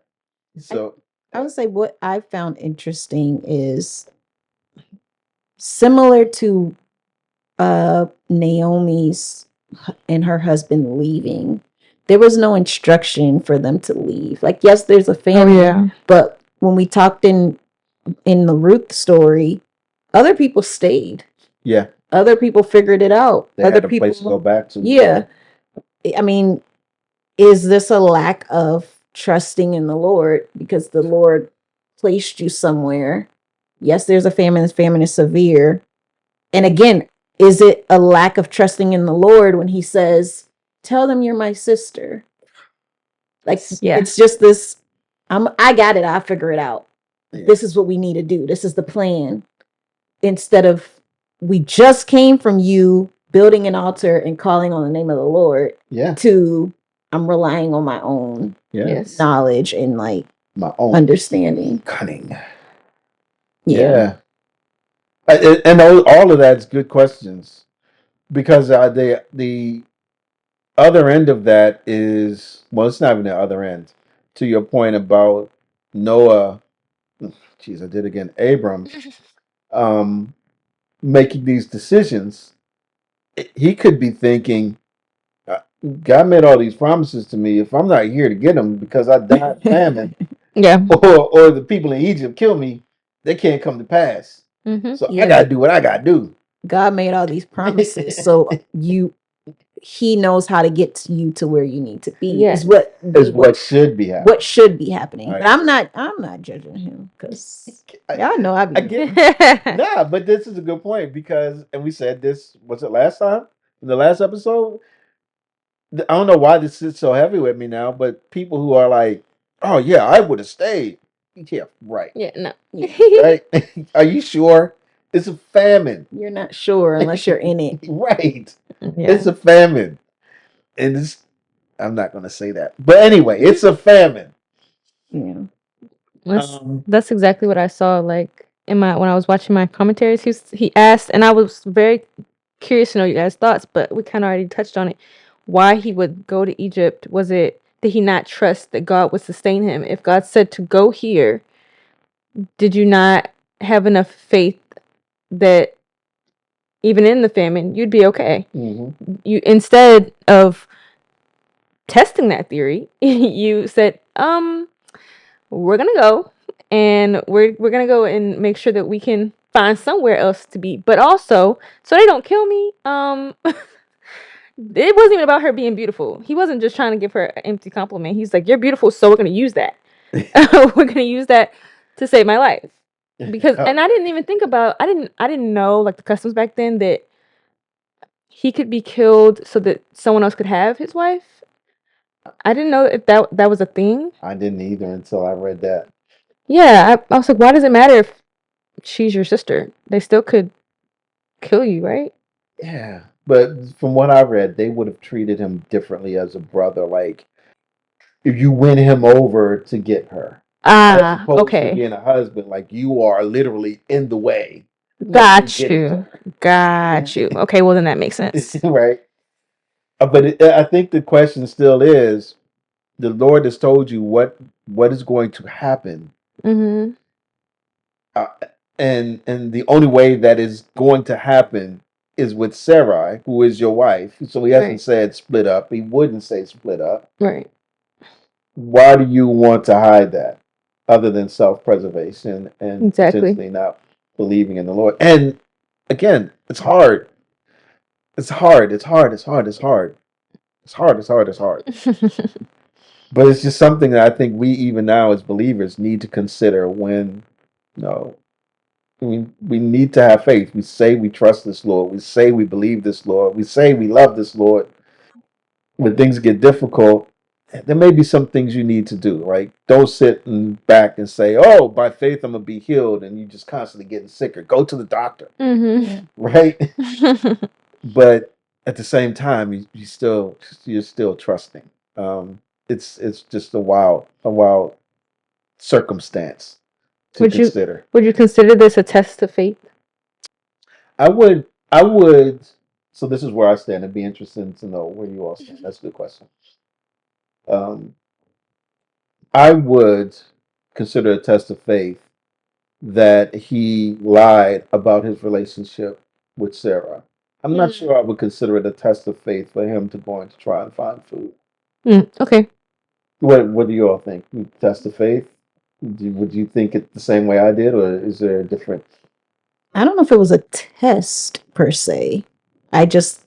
So I would say what I found interesting is similar to Naomi's and her husband leaving. There was no instruction for them to leave. Like, yes, there's a family, but when we talked in the Ruth story, other people stayed. Yeah. Other people figured it out. They other had a people place to go back to. Yeah. I mean, is this a lack of trusting in the Lord because the Lord placed you somewhere? Yes, there's a famine. This famine is severe. And again, is it a lack of trusting in the Lord when he says, tell them you're my sister? Like, it's just this, I got it. I'll figure it out. Yeah. This is what we need to do. This is the plan. Instead of, we just came from you building an altar and calling on the name of the Lord. Yeah. To, I'm relying on my own knowledge and like my own understanding. Cunning. Yeah. And all of that's good questions, because the other end of that is, well, it's not even the other end. To your point about Noah, geez, I did again. Abram, making these decisions, he could be thinking, God made all these promises to me. If I'm not here to get them because I died famine, or the people in Egypt kill me, they can't come to pass. So I gotta do what I gotta do. God made all these promises, so he knows how to get to you to where you need to be. Is what should be happening. What should be happening. Right. But I'm not judging him, because y'all know I get nah, but this is a good point, because, and we said this, was it last time? In the last episode? I don't know why this sits so heavy with me now, but people who are like, oh yeah, I would have stayed. Yeah, right. Yeah, no. Right? Are you sure? It's a famine. You're not sure unless you're in it. Right. Yeah. It's a famine. And I'm not going to say that. But anyway, it's a famine. Yeah. That's exactly what I saw. Like when I was watching my commentaries, he asked, and I was very curious to know you guys' thoughts, but we kind of already touched on it. Why he would go to Egypt? Was it did he not trust that God would sustain him? If God said to go here, did you not have enough faith that even in the famine you'd be okay? Mm-hmm. You, instead of testing that theory, you said, we're gonna go, and we're gonna go and make sure that we can find somewhere else to be, but also so they don't kill me. It wasn't even about her being beautiful. He wasn't just trying to give her an empty compliment. He's like, you're beautiful, so we're gonna use that. We're gonna use that to save my life. Because and I didn't even think about, I didn't know, like, the customs back then, that he could be killed so that someone else could have his wife. I didn't know if that was a thing. I didn't either until I read that. Yeah, I was like, why does it matter if she's your sister? They still could kill you, right? Yeah, but from what I read, they would have treated him differently as a brother. Like, if you win him over to get her, as opposed to being a husband, like, you are literally in the way. Got you. Okay, well then that makes sense, right? But I think the question still is: the Lord has told you what is going to happen. Mm-hmm. And the only way that is going to happen is with Sarai, who is your wife. So he hasn't said split up. He wouldn't say split up. Right. Why do you want to hide that, other than self-preservation and potentially not believing in the Lord? And again, it's hard. It's hard. It's hard. It's hard. It's hard. It's hard. It's hard. It's hard. But it's just something that I think we even now as believers need to consider when, you know, we need to have faith. We say we trust this Lord. We say we believe this Lord. We say we love this Lord. When things get difficult, there may be some things you need to do, right? Don't sit back and say, "Oh, by faith I'm gonna be healed," and you just constantly getting sicker. Go to the doctor, right? But at the same time, you're still trusting. It's just a wild circumstance to consider. Would you consider this a test of faith? I would. So this is where I stand. It'd be interesting to know where you all stand. That's a good question. Um, I would consider a test of faith that he lied about his relationship with Sarah. I'm not sure I would consider it a test of faith for him to go in to try and find food. Okay. What do you all think? Test of faith? Would you think it the same way I did, or is there a different? I don't know if it was a test per se. I don't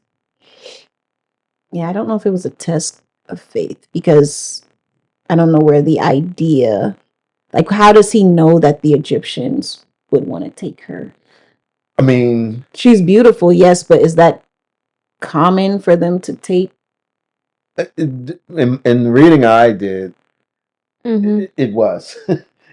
know if it was a test of faith because I don't know where the idea, like, how does he know that the Egyptians would want to take her? I mean, she's beautiful, yes, but is that common for them to take? in reading I did, it was.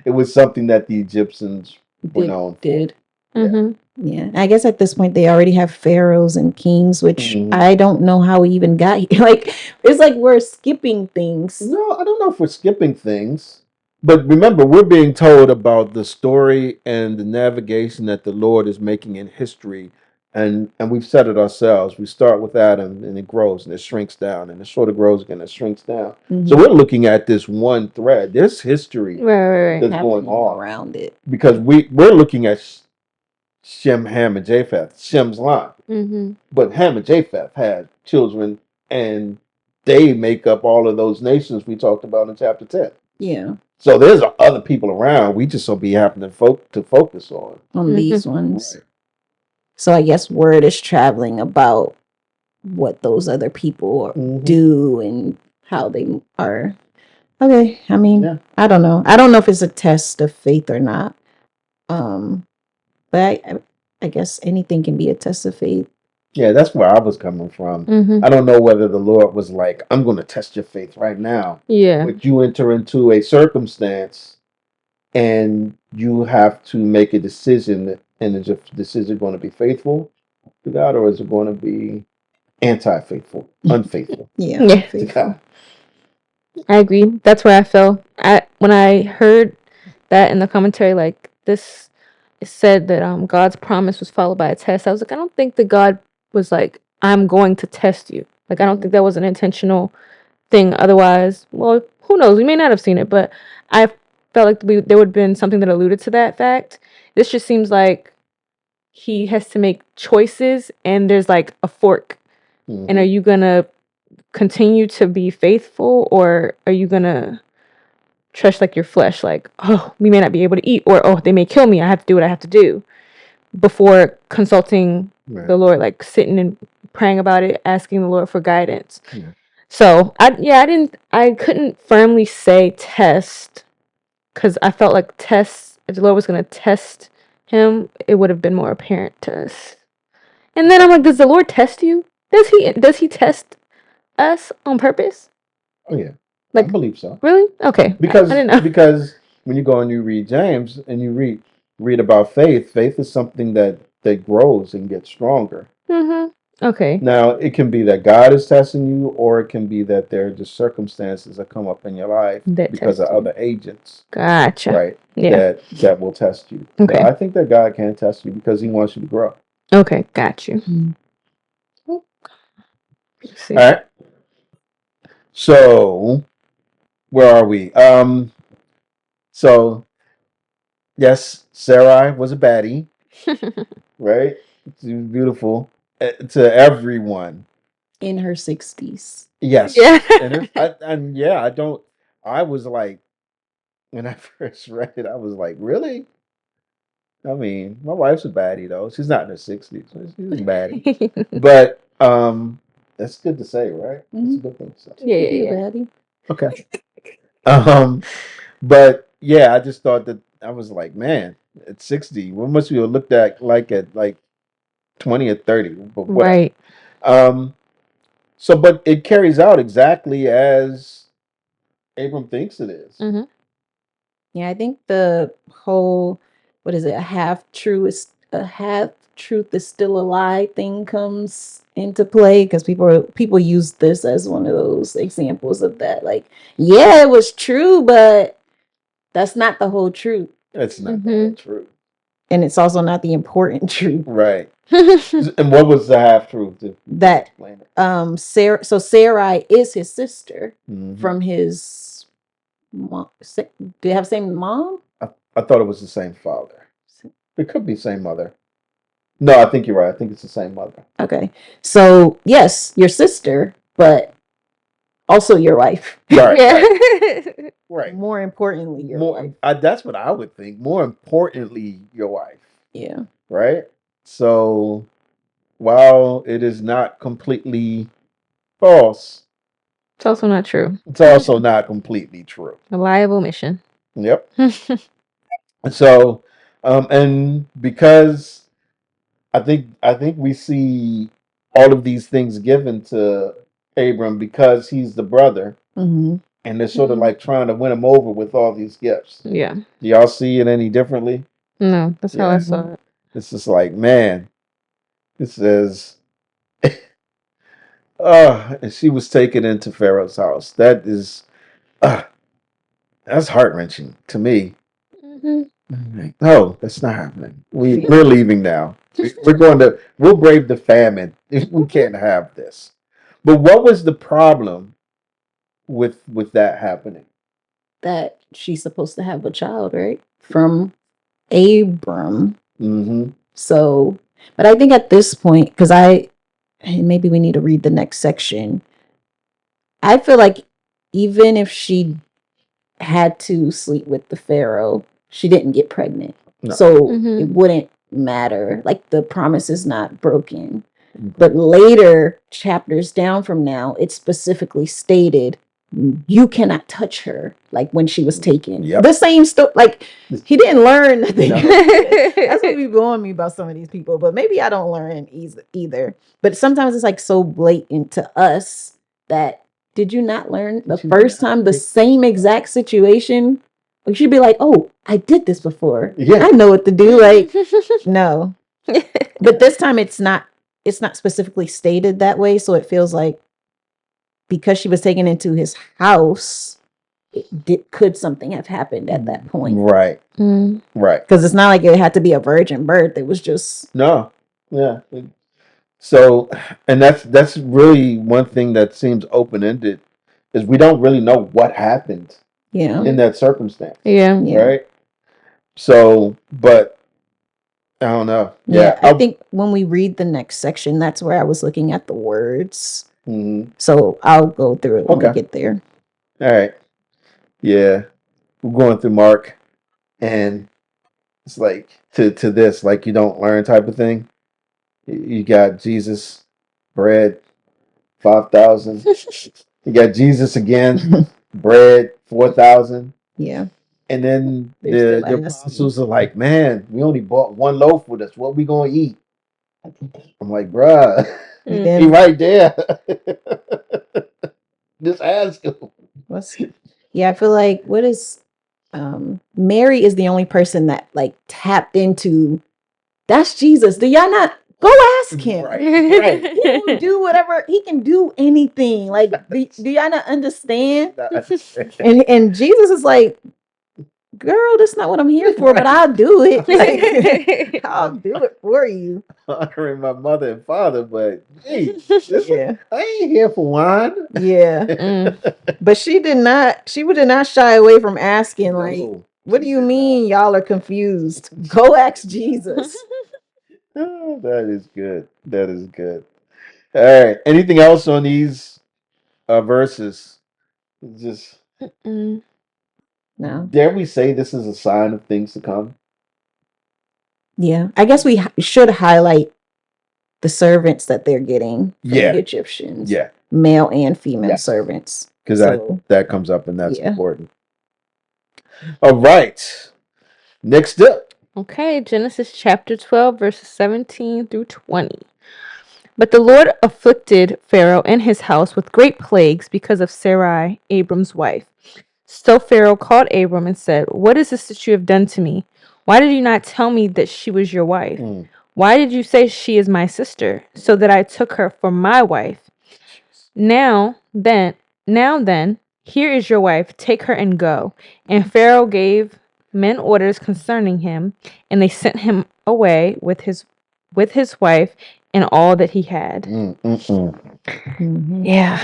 It was something that the Egyptians were known for. Yeah, I guess at this point they already have pharaohs and kings, which I don't know how we even got here. Like, it's like we're skipping things. No, I don't know if we're skipping things. But remember, we're being told about the story and the navigation that the Lord is making in history. And we've said it ourselves. We start with Adam and it grows and it shrinks down and it sort of grows again, it shrinks down. So we're looking at this one thread. There's history that's going on around it. because we're looking at Shem, Ham, and Japheth, Shem's line. But Ham and Japheth had children, and they make up all of those nations we talked about in chapter 10. Yeah. So there's other people around. We just will be happening to focus on these ones. Right. So I guess word is traveling about what those other people do and how they are. Okay. I mean, I don't know. I don't know if it's a test of faith or not. But I guess anything can be a test of faith. Yeah, that's where I was coming from. I don't know whether the Lord was like, I'm going to test your faith right now. Yeah. But you enter into a circumstance and you have to make a decision. And is your decision going to be faithful to God, or is it going to be anti-faithful, unfaithful? Yeah. To God. I agree. That's where I fell. When I heard that in the commentary, like this, it said that God's promise was followed by a test. I was like, I don't think that God was like, I'm going to test you. Like, I don't think that was an intentional thing. Otherwise, well, who knows? We may not have seen it, but I felt like there would have been something that alluded to that fact. This just seems like he has to make choices, and there's like a fork. And are you gonna continue to be faithful, or are you gonna trust like your flesh, like, oh, we may not be able to eat, or oh, they may kill me, I have to do what I have to do, before consulting the Lord, like sitting and praying about it, asking the Lord for guidance. So I couldn't firmly say test, because I felt like test, if the Lord was going to test him, it would have been more apparent to us. And then I'm like, does the Lord test you? Does he test us on purpose? Oh yeah, Like, I believe so. Really? Okay. Because I didn't know. because when you go and you read James and you read about faith, faith is something that grows and gets stronger. Okay. Now it can be that God is testing you, or it can be that there are just circumstances that come up in your life That because of test you. other agents, Gotcha. right? Yeah. That will test you. Okay. But I think that God can test you because He wants you to grow. Okay, got you. Let's see. All right. So where are we? So yes, Sarai was a baddie, right? She was beautiful to everyone in her 60s. Yes. Yeah. I was like, when I first read it, I was like, really? I mean, my wife's a baddie though. She's not in her 60s. She's a baddie. But That's good to say, right? That's a good thing to say. Yeah. Okay. Um, but yeah, I just thought that I was like, man, at 60, what must we have looked at like 20 or 30, but whatever. Right. Um, so but it carries out exactly as Abram thinks it is. Mm-hmm. Yeah, I think the whole what is it, a half truth is still a lie thing comes into play because people use this as one of those examples of that. Like, yeah, it was true, but that's not the whole truth. That's not the whole truth. And it's also not the important truth. Right. And what was the half truth? That Sarai is his sister from his mom. Do you have the same mom? I thought it was the same father. It could be same mother. No, I think you're right. I think it's the same mother. Okay. So, yes, your sister, but also your wife. Right. Yeah. Right. More importantly, your wife. That's what I would think. More importantly, your wife. Yeah. Right? So, while it is not completely false, It's also not true. it's also not completely true. A lie of omission. Yep. So, and because I think we see all of these things given to Abram because he's the brother, and they're sort of like trying to win him over with all these gifts. Yeah. Do y'all see it any differently? No, that's how I saw it. It's just like, man, it says, oh, and she was taken into Pharaoh's house. That is, that's heart wrenching to me. Like, no, that's not happening. We're leaving now. We'll brave the famine. We can't have this. But what was the problem with that happening? That she's supposed to have a child, right? From Abram. So, but I think at this point, because maybe we need to read the next section. I feel like even if she had to sleep with the Pharaoh, she didn't get pregnant. No. So it wouldn't matter. Like the promise is not broken. But later chapters down from now, it's specifically stated you cannot touch her. Like when she was taken. Yep. The same stuff. Like he didn't learn nothing. No. That's what be blowing me about some of these people. But maybe I don't learn either. But sometimes it's like so blatant to us that did you not learn the first time the same exact situation? You should be like, oh, I did this before. Yeah. I know what to do. Like, no. But this time it's not specifically stated that way. So it feels like because she was taken into his house, could something have happened at that point? Right. Right. Because it's not like it had to be a virgin birth. It was just no. Yeah. So, and that's really one thing that seems open ended is we don't really know what happened. Yeah. In that circumstance. Yeah. Right. So, but I don't know. Yeah. I think when we read the next section, that's where I was looking at the words. So I'll go through it when we get there. All right. Yeah. We're going through Mark, and it's like to this, like you don't learn type of thing. You got Jesus, bread, 5,000. You got Jesus again, bread, 4,000. Yeah. And then the apostles are like, man, we only bought one loaf with us. What we gonna eat? I'm like, bruh, he right there. Just ask him. Yeah, I feel like Mary is the only person that like tapped into that's Jesus. Do y'all not go ask him? Right. He can do whatever. He can do anything. Like, do y'all not understand? And Jesus is like, girl, that's not what I'm here for, but I'll do it. Like, I'll do it for you. Honoring my mother and father, but hey, I ain't here for wine. Yeah. But she did not shy away from asking, like, what do you mean y'all are confused? Go ask Jesus. Oh, that is good. That is good. All right. Anything else on these verses? Just no. Dare we say this is a sign of things to come? Yeah, I guess we should highlight the servants that they're getting from Yeah. the Egyptians. Yeah. Male and female Yes. servants. Because that comes up and that's yeah. important. All right. Next up. Okay, Genesis chapter 12, verses 17 through 20. But the Lord afflicted Pharaoh and his house with great plagues because of Sarai, Abram's wife. So Pharaoh called Abram and said, "What is this that you have done to me? Why did you not tell me that she was your wife? Why did you say she is my sister, so that I took her for my wife? Now then, here is your wife. Take her and go." And Pharaoh gave men orders concerning him, and they sent him away with his wife and all that he had. Mm-hmm. Yeah.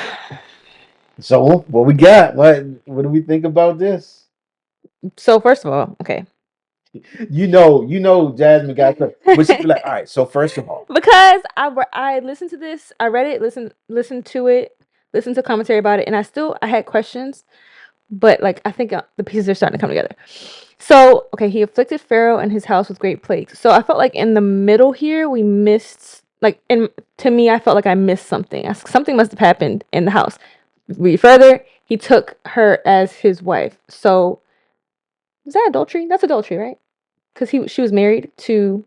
So what we got? What do we think about this? So first of all, okay. You know, Jasmine got but she'd be like, all right. So first of all, because I listened to this, I read it, listened to it, listened to commentary about it, and I had questions, but like I think the pieces are starting to come together. So okay, he afflicted Pharaoh and his house with great plagues. So I felt like in the middle here we missed to me I felt like I missed something. Something must have happened in the house. Read further, he took her as his wife. So is that adultery? That's adultery, right? Because she was married to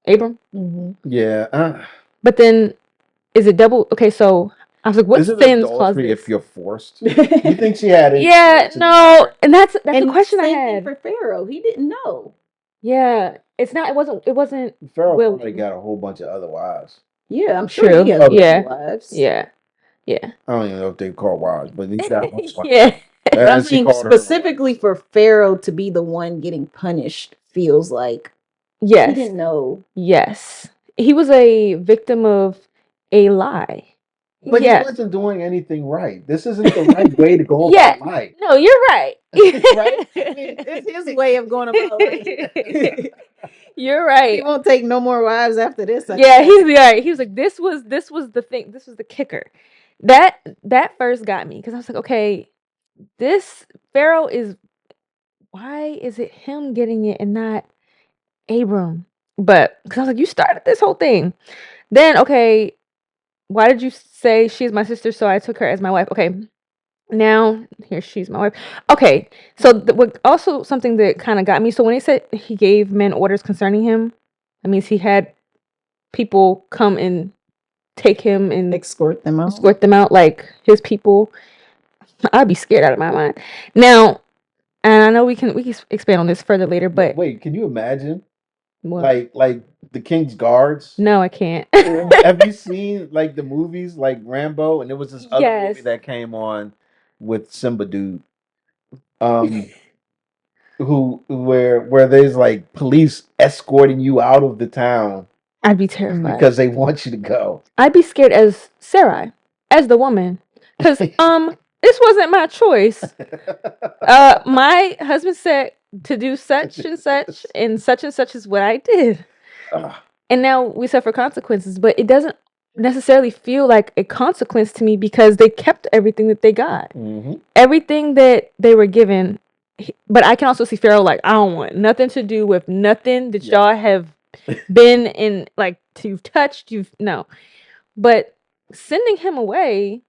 Abram. Mm-hmm. Yeah. But then, is it double? Okay, so I was like, what sins cause this? If you're forced? You think she had it? Yeah, no, and that's and the question I same had. thing for Pharaoh. He didn't know. Yeah, it's not. It wasn't. Pharaoh probably got a whole bunch of other wives. Yeah, I'm sure he has wives. Yeah. I don't even know if they call wives, but he's got one. Yeah. I mean, specifically for Pharaoh to be the one getting punished feels like he didn't know. Yes, he was a victim of a lie. But he wasn't doing anything right. This isn't the right way to go about life. No, you're right. Right? I mean, it's his way of going about life. You're right. He won't take no more wives after this. He's right. He was like, this was the thing. This was the kicker. That first got me because I was like, okay, this Pharaoh is. Why is it him getting it and not Abram? But because I was like, you started this whole thing. Then okay, why did you say she's my sister? So I took her as my wife. Okay, now here she's my wife. Okay, so what also something that kind of got me. So when he said he gave men orders concerning him, that means he had people come and take him and escort them out like his people. I'd be scared out of my mind. Now, and I know we can expand on this further later, but wait, can you imagine? What? Like the king's guards? No, I can't. Have you seen like the movies like Rambo? And there was this other movie that came on with Simba dude. Where there's like police escorting you out of the town. I'd be terrified because they want you to go. I'd be scared as Sarai, as the woman, because this wasn't my choice. My husband said to do such and such is what I did, and now we suffer consequences. But it doesn't necessarily feel like a consequence to me because they kept everything that they got, everything that they were given. But I can also see Pharaoh like, I don't want nothing to do with nothing that y'all have been in, like you've touched, no. But sending him away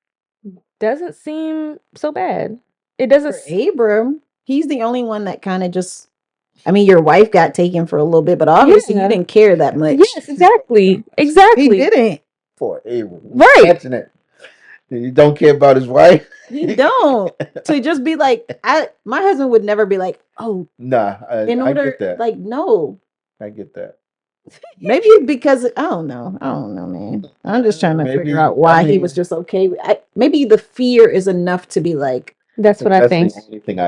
doesn't seem so bad. It doesn't. For Abram, he's the only one that kind of just. I mean, your wife got taken for a little bit, but obviously you didn't care that much. Yes, exactly. He didn't. For Abram, right? Catching it. He don't care about his wife. He don't. To just be like, my husband would never be like, oh, nah. I get that. Like, no. I get that. Maybe because I don't know, man. I'm just trying to figure out why he was just okay. Maybe the fear is enough to be like, that's what I think.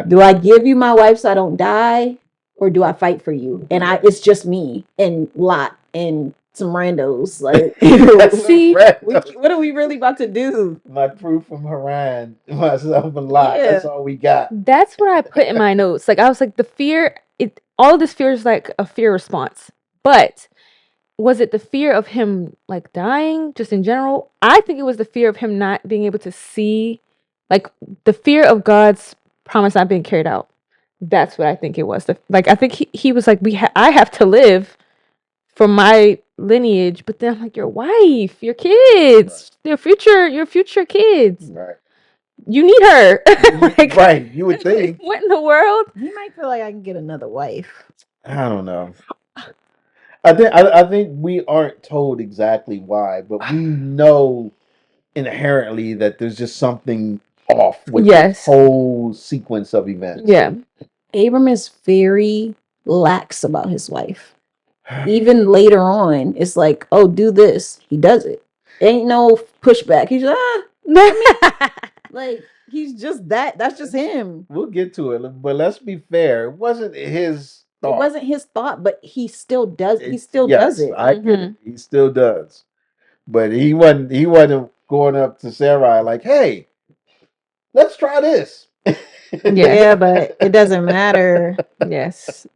Do I give you my wife so I don't die, or do I fight for you? And it's just me and Lot and some randos. Like, see, what are we really about to do? My proof from Haran, myself and Lot. Yeah. That's all we got. That's what I put in my notes. Like I was like, the fear. All of this fear is like a fear response. But was it the fear of him like dying just in general? I think it was the fear of him not being able to see, like the fear of God's promise not being carried out. That's what I think it was. I think he was like, I have to live from my lineage. But then I'm like, your wife, your kids, your future kids. Right. You need her. Like, right. You would think. What in the world? He might feel like I can get another wife. I don't know. I think we aren't told exactly why, but we know inherently that there's just something off with this whole sequence of events. Yeah. Abram is very lax about his wife. Even later on, it's like, oh, do this. He does it. Ain't no pushback. He's like, he's just that. That's just him. We'll get to it, but let's be fair. It wasn't his thought. It wasn't his thought, but he still does. He still does it. I get it. He still does. But he wasn't going up to Sarai like, hey, let's try this. Yeah, but it doesn't matter. Yes.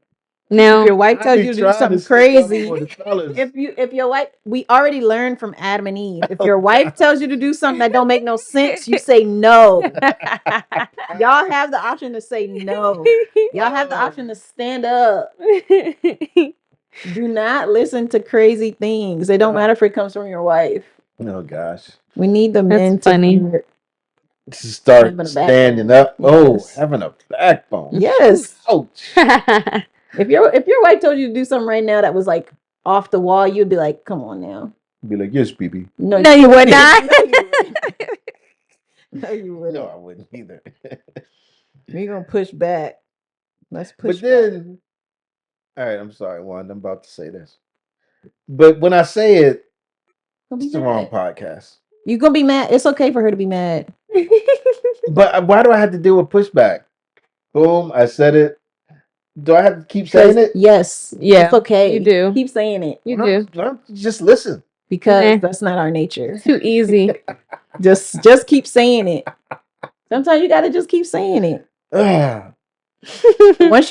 Now, if your wife tells you to do something crazy, if your wife, we already learned from Adam and Eve. If your wife tells you to do something that don't make no sense, you say no. Y'all have the option to say no. Y'all have the option to stand up. Do not listen to crazy things. It don't matter if it comes from your wife. Oh gosh. We need the men to start standing up. Yes. Oh, having a backbone. Yes. Ouch. If your wife told you to do something right now that was like off the wall, you'd be like, "Come on now." Be like, "Yes, baby." No, you would not. No, you wouldn't. No, I wouldn't either. We're gonna push back. Let's push. But then, all right, I'm sorry, Wanda. I'm about to say this, but when I say it, it's the wrong podcast. You're gonna be mad. It's okay for her to be mad. But why do I have to deal with pushback? Boom, I said it. Do I have to keep saying it? Yes. Yeah. It's okay. You do. Keep saying it. You do. Just listen. Because that's not our nature. Too easy. just keep saying it. Sometimes you gotta just keep saying it. once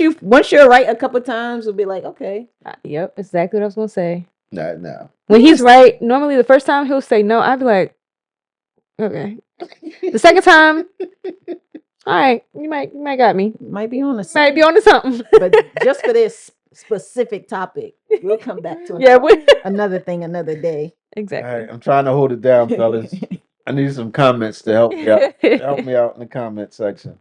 you're right a couple times, we'll be like, okay. Yep, exactly what I was gonna say. No. When he's right, normally the first time he'll say no, I'd be like, okay. The second time, all right, you might got me. Might be on to something. Might be on to something. But just for this specific topic, we'll come back to another thing another day. Exactly. All right, I'm trying to hold it down, fellas. I need some comments to help me out. Help me out in the comment section.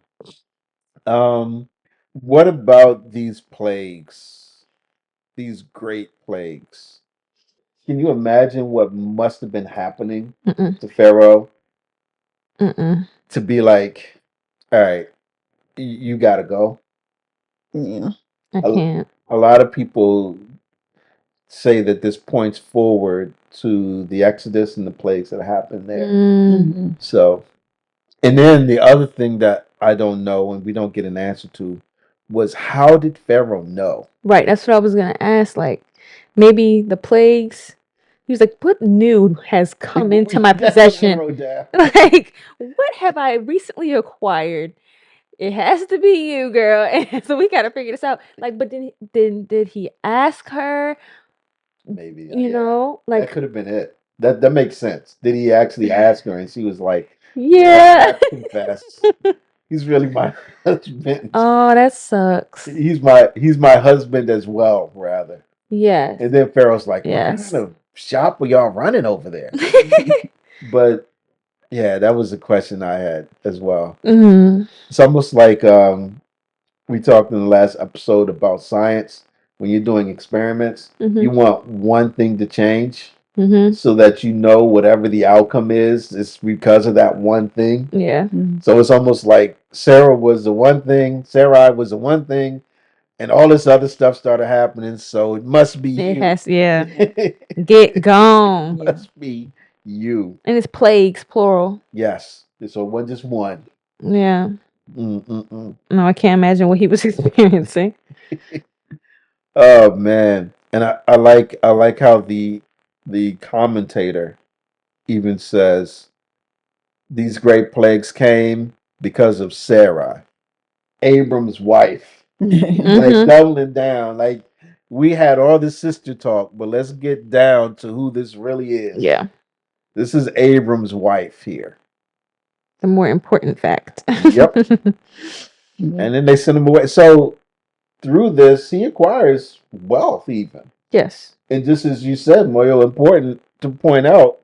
What about these plagues? These great plagues. Can you imagine what must have been happening to Pharaoh? To be like, all right, you gotta go. Yeah. I can't. A lot of people say that this points forward to the Exodus and the plagues that happened there. Mm-hmm. So, and then the other thing that I don't know and we don't get an answer to was how did Pharaoh know? Right, that's what I was gonna ask. Like, maybe the plagues. He was like, "What new has come into my possession? Like, what have I recently acquired? It has to be you, girl." And so we gotta figure this out. Like, but did he ask her? Maybe you know, like that could have been it. That makes sense. Did he actually ask her, and she was like, "Yeah, confess. He's really my husband." Oh, that sucks. He's my husband as well, rather. Yes. And then Pharaoh's like, yes. "What kind of shop are y'all running over there?" But yeah, that was a question I had as well. Mm-hmm. It's almost like we talked in the last episode about science. When you're doing experiments, you want one thing to change so that you know whatever the outcome is, it's because of that one thing. Yeah. So it's almost like Sarai was the one thing, and all this other stuff started happening. So it must be you. Get gone. It must be you. And it's plagues, plural. Yes. So it wasn't just one. Yeah. No, I can't imagine what he was experiencing. Oh man, and I like how the commentator even says these great plagues came because of Sarai, Abram's wife. Like doubling down, like we had all this sister talk, but let's get down to who this really is. Yeah, this is Abram's wife here. The more important fact. Yep. And then they send him away. So through this, he acquires wealth even. Yes. And just as you said, Moyo, important to point out,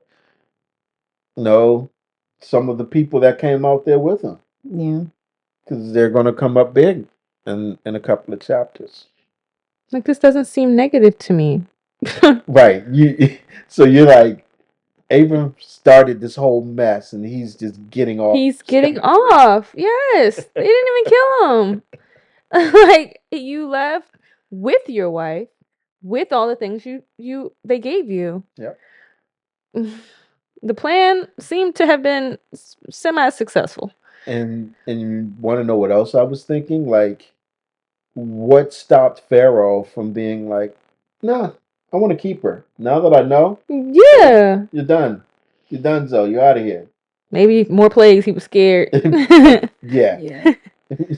some of the people that came out there with him. Yeah. Because they're going to come up big in a couple of chapters. Like, this doesn't seem negative to me. Right. So you're like, Abram started this whole mess and he's just getting off. He's getting off. Yes. They didn't even kill him. Like, you left with your wife, with all the things they gave you. Yep. The plan seemed to have been semi-successful. And you want to know what else I was thinking? Like, what stopped Pharaoh from being like, nah, I want to keep her. Now that I know, Yeah. you're done. You're done, Zoe. You're out of here. Maybe more plagues. He was scared. Yeah.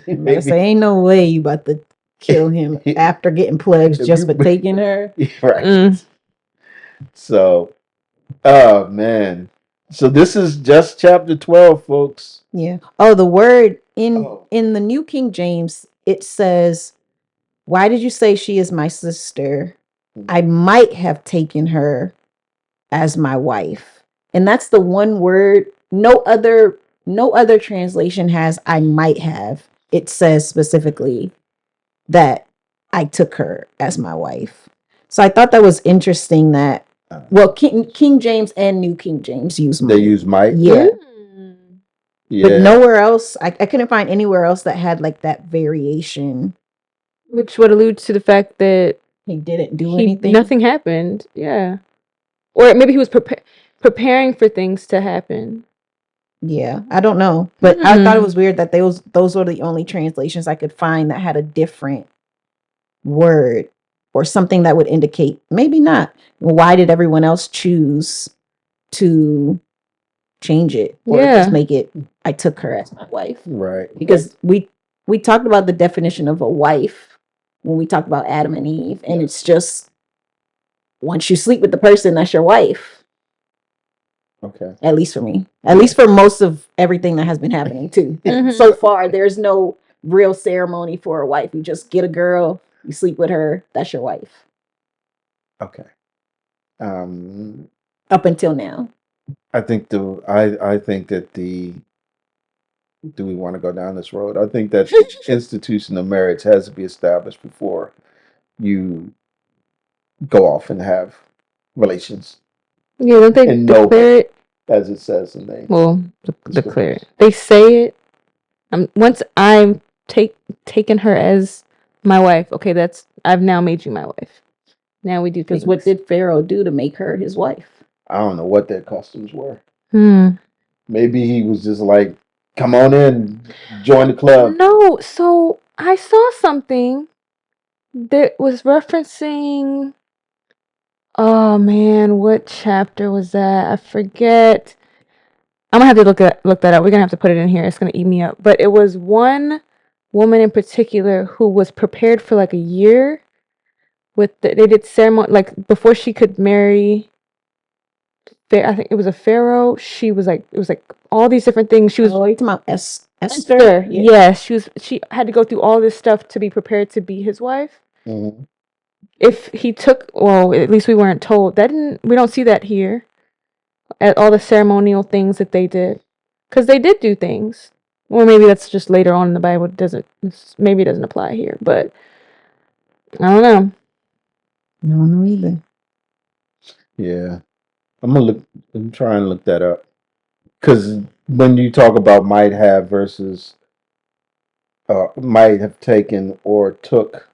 Maybe. Say, ain't no way you about to kill him after getting plagues just for taking her. Right. So, oh man. So this is just chapter 12, folks. Yeah. Oh, the word in the New King James, it says, "Why did you say she is my sister? I might have taken her as my wife." And that's the one word. No other translation has "I might have." It says specifically that I took her as my wife. So I thought that was interesting that, well, King James and New King James use might. They use might? Yeah. Yeah. But nowhere else, I couldn't find anywhere else that had like that variation. Which would allude to the fact that he didn't do anything. Nothing happened. Yeah. Or maybe he was preparing for things to happen. Yeah, I don't know. But I thought it was weird that those were the only translations I could find that had a different word or something that would indicate maybe not. Why did everyone else choose to change it or just make it I took her as my wife? Right. Because we talked about the definition of a wife when we talked about Adam and Eve, and it's just once you sleep with the person, that's your wife. Okay. At least for me. At least for most of everything that has been happening too. So far, there's no real ceremony for a wife. You just get a girl, you sleep with her, that's your wife. Okay. Up until now. I think that do we want to go down this road? I think that the institution of marriage has to be established before you go off and have relations. Yeah, don't they declare it? As it says in the declare it. They say it. Once I'm taken her as my wife, okay, I've now made you my wife. Now we do things. Because what did Pharaoh do to make her his wife? I don't know what their customs were. Maybe he was just like, come on in, join the club. No, so I saw something that was referencing, oh man, what chapter was that? I forget. I'm gonna have to look that up. We're gonna have to put it in here. It's gonna eat me up. But it was one woman in particular who was prepared for like a year they did ceremony, like before she could marry. I think it was a pharaoh. She was like, it was like all these different things. She was. Oh, you talking about Esther? Yeah, she had to go through all this stuff to be prepared to be his wife. Mm-hmm. If he took, well, at least we weren't told. We don't see that here. At all the ceremonial things that they did, because they did do things. Or maybe that's just later on in the Bible. Maybe it doesn't apply here, but I don't know. I don't know either. Yeah, I'm trying to look that up, because when you talk about might have versus might have taken or took,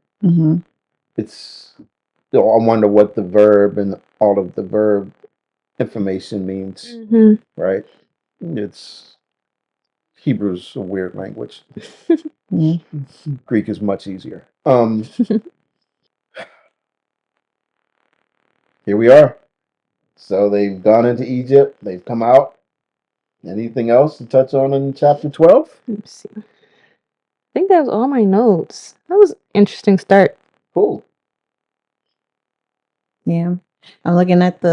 it's. I wonder what the verb and all of the verb information means, right? It's Hebrew's a weird language. Greek is much easier. Here we are. So they've gone into Egypt. They've come out. Anything else to touch on in chapter 12? Let me see. I think that was all my notes. That was an interesting start. Cool. Yeah. I'm looking at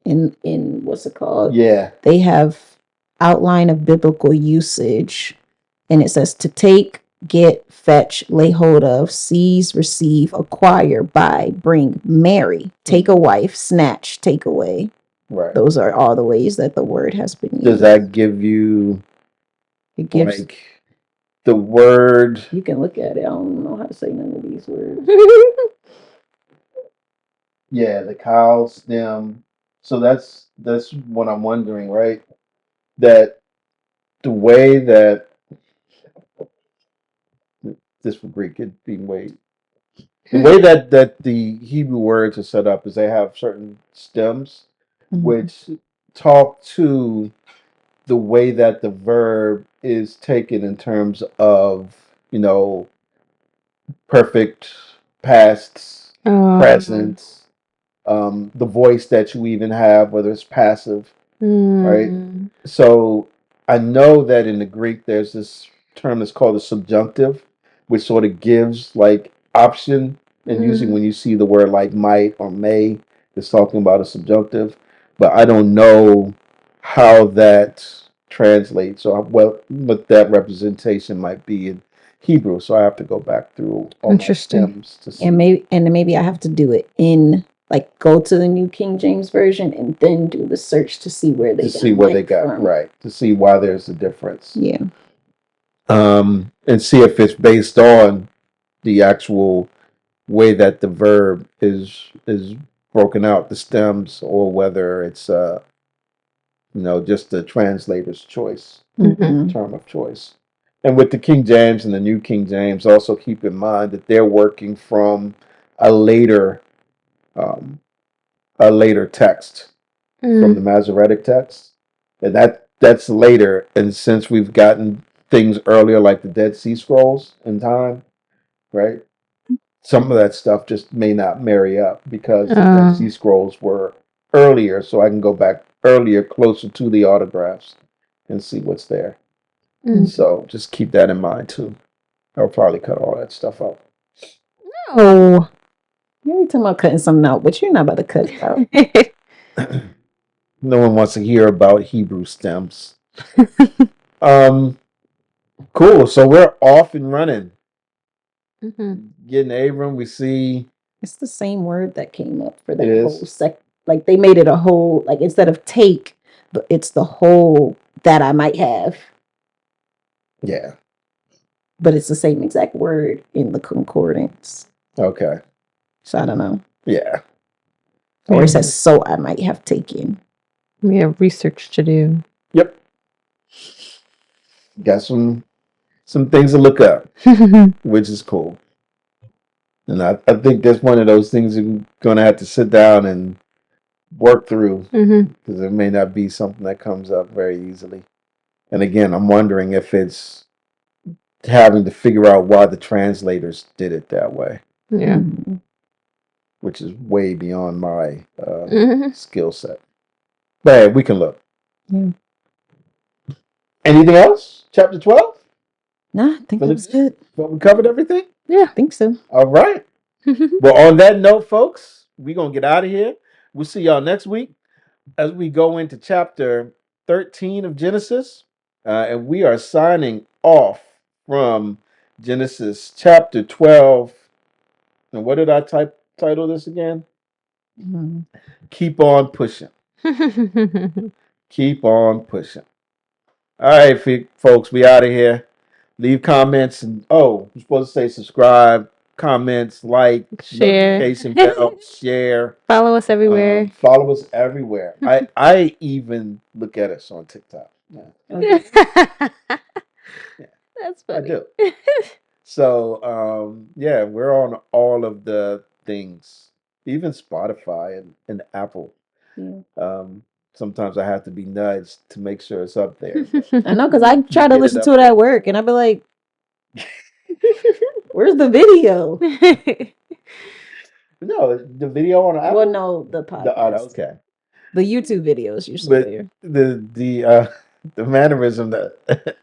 in what's it called? Yeah. They have outline of biblical usage, and it says to take, get, fetch, lay hold of, seize, receive, acquire, buy, bring, marry, take a wife, snatch, take away. Right. Those are all the ways that the word has been used. Does that give you It gives, like the word? you can look at it. I don't know how to say none of these words. Yeah, the cow stem. So that's what I'm wondering, right? That the way that this for Greek it'd be way the way that the Hebrew words are set up is they have certain stems which talk to the way that the verb is taken in terms of, perfect past, present, the voice that you even have, whether it's passive, right? So I know that in the Greek there's this term that's called the subjunctive, which sort of gives like option. And usually when you see the word like might or may, it's talking about a subjunctive. But I don't know how that translates or what that representation might be in Hebrew. So I have to go back through all my stems to see. And maybe I have to do it in like go to the New King James Version and then do the search to see where they got from. right, to see why there's a difference. Yeah. And see if it's based on the actual way that the verb is broken out, the stems, or whether it's just the translator's choice, term of choice. And with the King James and the New King James, also keep in mind that they're working from a later um, text from the Masoretic text, and that's later. And since we've gotten things earlier, like the Dead Sea Scrolls in time, right? Some of that stuff just may not marry up because the Dead Sea Scrolls were earlier, so I can go back earlier, closer to the autographs, and see what's there. So just keep that in mind too. I'll probably cut all that stuff out. Oh. You're talking about cutting something out, but you're not about to cut it out. No one wants to hear about Hebrew stems. Cool. So we're off and running. Getting Abram, we see it's the same word that came up for that whole like they made it a whole, like instead of take, but it's the whole that I might have. Yeah. But it's the same exact word in the concordance. Okay. So I don't know. Yeah. Or it says, so I might have taken. We have research to do. Yep. Got some things to look up, which is cool. And I think that's one of those things you're going to have to sit down and work through because it may not be something that comes up very easily. And again, I'm wondering if it's having to figure out why the translators did it that way. Yeah. Which is way beyond my skill set. But hey, we can look. Yeah. Anything else? Chapter 12? Nah, I think that was good. Well, we covered everything? Yeah, I think so. All right. Well, on that note, folks, we're going to get out of here. We'll see y'all next week as we go into chapter 13 of Genesis. And we are signing off from Genesis chapter 12. And what did I title this again? Keep on pushing. Keep on pushing. All right, folks, we out of here. Leave comments and you're supposed to say subscribe, comments, like, share, notification bell, share. Follow us everywhere. Follow us everywhere. I even look at us on TikTok. Yeah. Okay. Yeah. That's funny. I do. So yeah, we're on all of the things, even Spotify and Apple. Yeah. Sometimes I have to be nudged to make sure it's up there. I know, because I try to listen to it at work, and I be like, "Where's the video?" No, the video on Apple. Well, no, the podcast. Okay. The YouTube videos usually there. The mannerism that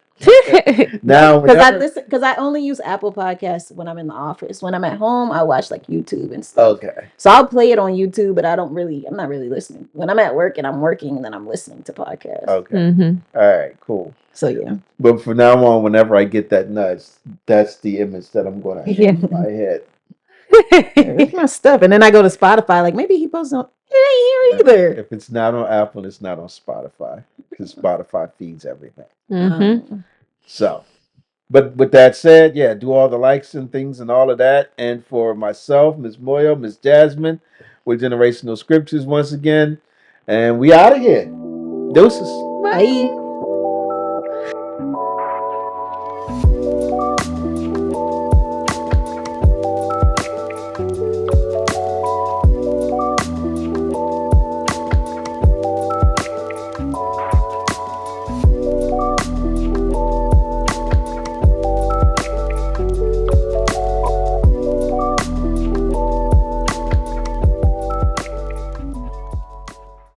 Now, because I only use Apple Podcasts when I'm in the office. When I'm at home, I watch like YouTube and stuff. Okay. So I'll play it on YouTube, but I'm not really listening. When I'm at work and I'm working, then I'm listening to podcasts. Okay. All right, cool. So yeah. But from now on, whenever I get that nudge, that's the image that I'm going to have in my head. It's my stuff. And then I go to Spotify, like maybe he posts on it ain't here either. If it's not on Apple, it's not on Spotify because Spotify feeds everything. So, but with that said, yeah, do all the likes and things and all of that. And for myself, Miss Moyo, Miss Jasmine, with Generational Scriptures once again. And we out of here. Deuces. Bye.